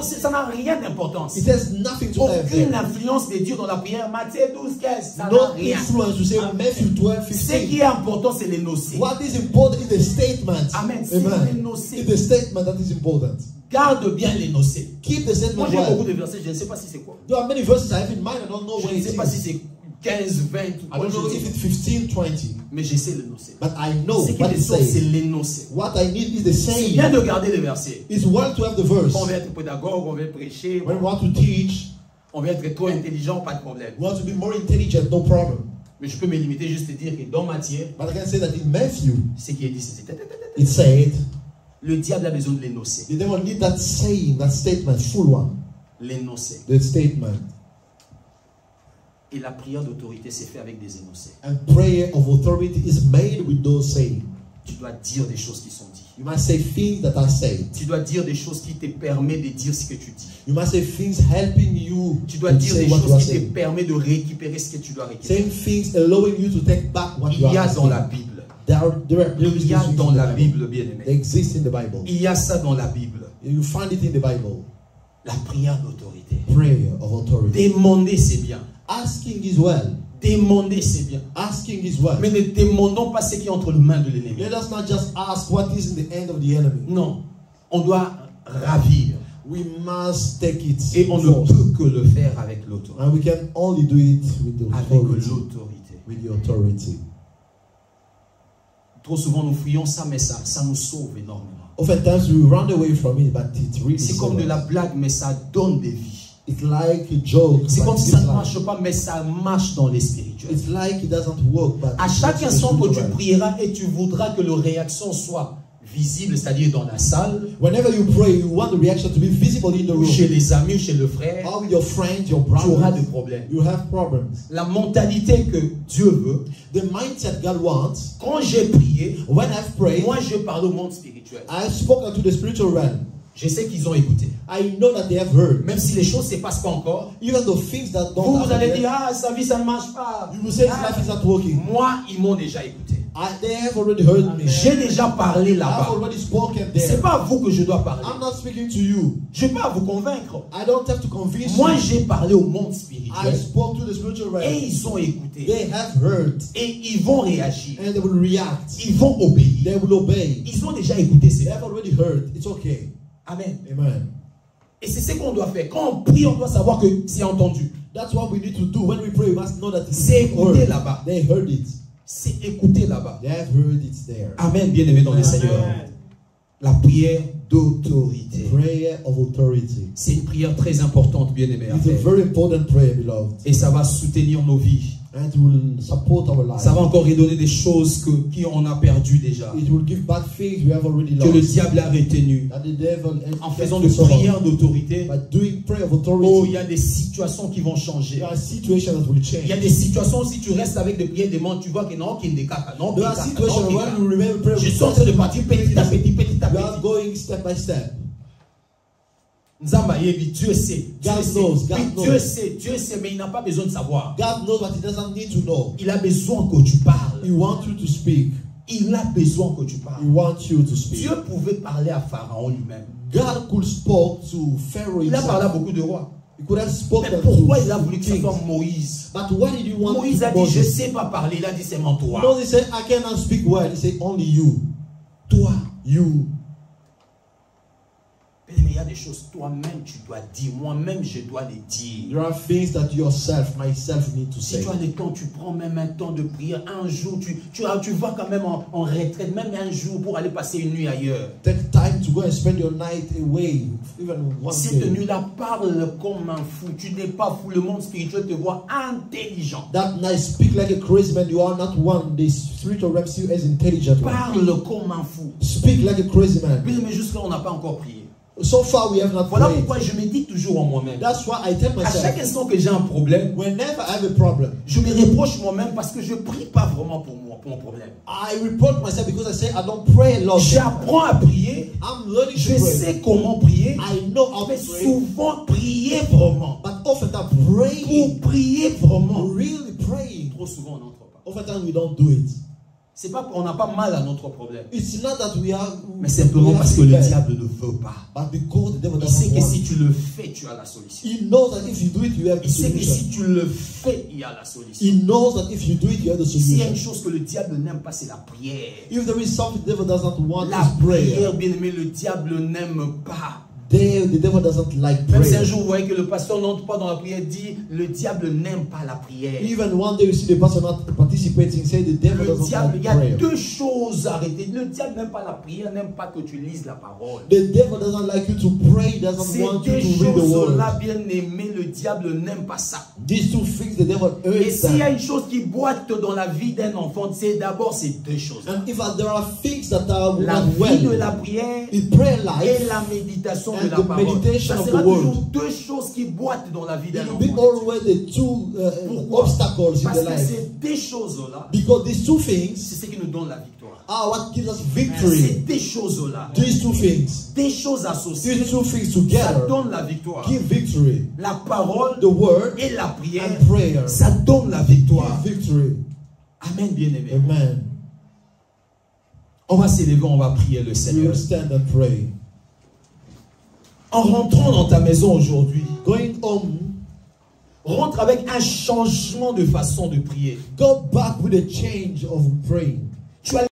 Ça n'a rien d'importance. It has nothing to have Aucune there. influence de Dieu dans la prière. Matthieu 12, 15, ça n'a No rien. influence to say Matthew 12, Ce qui 15. est important, c'est l'énoncé. What is important is the statement. Amen. C'est Amen. l'énoncé. It's the statement that is important. Garde bien l'énoncé. Keep the statement Moi, j'ai beaucoup well. de versets, je ne sais pas si c'est quoi. There are many verses I have in mind. I don't know Je what ne it sais pas si is. c'est 15, 20. I don't know if it's 15, 20. Mais je sais l'énoncé. But I know Ce qui what est it sûr, c'est says. l'énoncé. What I need is the C'est bien saying. de garder les versets. It's well to have the verse. On veut être pédagogue, on veut prêcher, When we want to teach, on veut être trop intelligent, pas de problème. we want to be more intelligent, no problem. Mais je peux me limiter juste à dire que dans Matthieu, But I can say that in Matthew, ce qui est dit, c'est it said, le diable a besoin de l'énoncé. the devil need that saying, that statement, full one. L'énoncé. The statement. Et la prière d'autorité s'est faite avec des énoncés. And prayer of authority is made with those saying. Tu dois dire des choses qui sont dites. You must say things that are said. Tu dois dire des choses qui te permettent de dire ce que tu dis. You must say things helping you Tu dois to dire say des what you are choses qui te saying. permettent de récupérer ce que tu dois récupérer. Saying things allowing you to take back what Il you y are a dans la asking. Bible. There are Il y a things dans in the la Bible. Bible, bien They aimé. exist in the Bible. Il y a ça dans la Bible. You find it in the Bible. La prière d'autorité. Prayer of authority. Demander, c'est bien. Asking is well. Demander, c'est bien. Asking is well. Mais ne demandons pas ce qui est entre les mains de l'ennemi. Let us not just ask what is in the hand of the enemy. Non. On doit ravir. We must take it Et on ne first. peut que le faire avec l'autorité. And we can only do it with the Avec authority. l'autorité. With the authority. Trop souvent, nous fuyons ça, mais ça nous sauve énormément. Oftentimes we run away from it, but it really C'est comme de la saves us. blague, mais ça donne des vies. It's like a joke. C'est but comme si it's ça ne like- marche pas, mais ça marche dans les spirituels. It's like it doesn't work, but À it chaque works in the instant que tu spiritual. prieras et tu voudras que la réaction soit visible, c'est-à-dire dans la salle, Whenever you pray, you want the reaction to be visible in the ou chez room. les amis, ou chez le frère, Or with your friends, your tu auras brothers, des problèmes. you have problems. La mentalité que Dieu veut, The mindset God wants, quand j'ai prié, when I've prayed, moi je parle au monde spirituel. I've spoken to the spiritual realm. Je sais qu'ils ont écouté. I know that they have heard. Même si les choses ne se passent pas encore, Even the things that don't vous happen allez yet, dire, ah, sa vie, ça ne marche pas. you will say his Ah, life is not working. moi, ils m'ont déjà écouté. They have already heard me. J'ai déjà parlé I've là-bas. already spoken C'est there. pas à vous que je dois parler. I'm not speaking to you. Je n'ai pas à vous convaincre. I don't have to convince Moi, you. j'ai parlé au monde I spirituel spoke to the spiritual et realm. ils ont écouté. They have heard Et ils vont réagir. and they will react. Ils vont obéir. They will obey. Ils ont déjà écouté. They C'est have already heard. It's okay. Amen. Amen. Et c'est ce qu'on doit faire. Quand on prie, on doit savoir que c'est entendu. That's what we need to do. When we pray, we must know that C'est it's écouté heard. là-bas. They heard it. C'est écouté là-bas. They have heard it there. Amen, bien-aimé dans le Seigneur. La prière d'autorité. Prayer of authority. C'est une prière très importante, bien-aimé. à It's a faire. very important prayer, beloved. Et ça va soutenir nos vies. And it will support our life. Ça va encore redonner des choses qu'on a perdues déjà. It will give back things we have already Que le lost. diable a retenues. That the devil has En kept faisant de us all. prières d'autorité, By doing prayer of oh, authority, il y a des situations qui vont changer. there are situations that will Il y a change. des situations, si tu restes avec des prières des mondes, tu vois que non, qu'il y a des caca, non, There are situations when you remember prayer je with suis en train de partir petit à petit, petit à we are petit. going step by step. Nzamba yebi, Dieu sait. Dieu God sait. knows, God Oui, knows. Dieu sait, mais il n'a pas besoin de savoir. God knows what he doesn't need to know. Il a besoin que tu parles. He wants you to speak. Il a besoin que tu He parles. wants you to speak. Dieu pouvait parler à Pharaon lui-même. God could speak to Pharaoh Il a parlé à himself. beaucoup de rois. He could have spoken Mais pourquoi il a to voulu que ce kings. soit Moïse? But why did you want Moïse a dit, Moses? je ne sais pas parler. Il a dit, c'est mon toi. No, he said, I cannot speak well. He said, only you. Toi. You. Mais il y a des choses toi-même tu dois dire, moi-même je dois les dire. There are things that yourself, myself need to Si say. tu as le temps, tu prends même un temps de prière, un jour, tu vas quand même en retraite, même un jour pour aller passer une nuit ailleurs. Take time to go and spend your night away, even one Cette day. nuit-là, parle comme un fou. Tu n'es pas fou, le monde spirituel te voit intelligent. That night, speak like a crazy man. You are not one. The spiritual realm see you as intelligent one. Parle comme un fou. Speak like a crazy man. Mais jusque-là, on n'a pas encore prié. So far, we have not Voilà prayed. pourquoi je me dis toujours en moi-même. That's why I tell À chaque myself, instant que j'ai un problème, whenever I have a problem, je me reproche moi-même parce que je ne prie pas vraiment pour moi, pour mon problème. I report myself because I say I don't pray a lot. J'apprends à prier. I'm learning Je to pray. sais comment prier. I know how Mais to pray. souvent, prier vraiment. But oftentimes, praying, Pour prier vraiment. really praying, Trop souvent, on n'entre pas. oftentimes we don't do it. C'est pas qu'on n'a pas mal à notre problème. It's not that we are, Mais simplement parce que le diable ne veut pas. but because the devil Il sait doesn't que want. si tu le fais, tu as la solution. He knows that if you do it, you have the Il sait que solution. si tu le fais, il y a la solution. He knows that if you do it, you have the S'il y a une solution. chose que le diable n'aime pas, c'est la prière. If there is something the devil doesn't want, La is prayer. prière, bien aimé, le diable n'aime pas. The devil doesn't like Même si un prayer. jour vous voyez que le pasteur n'entre pas dans la prière, dit le diable n'aime pas la prière. Even one day you see the pastor not participating, say the devil Le doesn't diable, like il y a prayer. deux choses à arrêter. Le diable n'aime pas la prière, n'aime pas que tu lises la parole. The devil doesn't like you to pray, doesn't Ces want you deux to read the word. choses-là, bien aimé, le diable n'aime pas ça. These two things the devil Et hates s'il y a them. une chose qui boite dans la vie d'un enfant, c'est d'abord ces deux choses. And if there are things that are La not vie de well, la prière in prayer et life, la méditation and de la the parole. meditation Ça of sera the word. toujours deux choses qui boitent dans la vie d'un it will be enfant. always the two Pourquoi? obstacles in Parce the que life. ces deux choses-là, Because these two things c'est ce qui nous donne la victoire. are what gives us Ces victory. deux choses-là, These two things, des choses associées, these two things ça together donne la victoire. give victory. La parole The word et la prière, and prayer ça donne la victoire. give victory. Amen, bien-aimé. Amen. On va s'élever, on va prier le We Seigneur. will stand and pray. En rentrant dans ta maison aujourd'hui, Going home, rentre avec un changement de façon de prier. go back with a change of praying. Tu as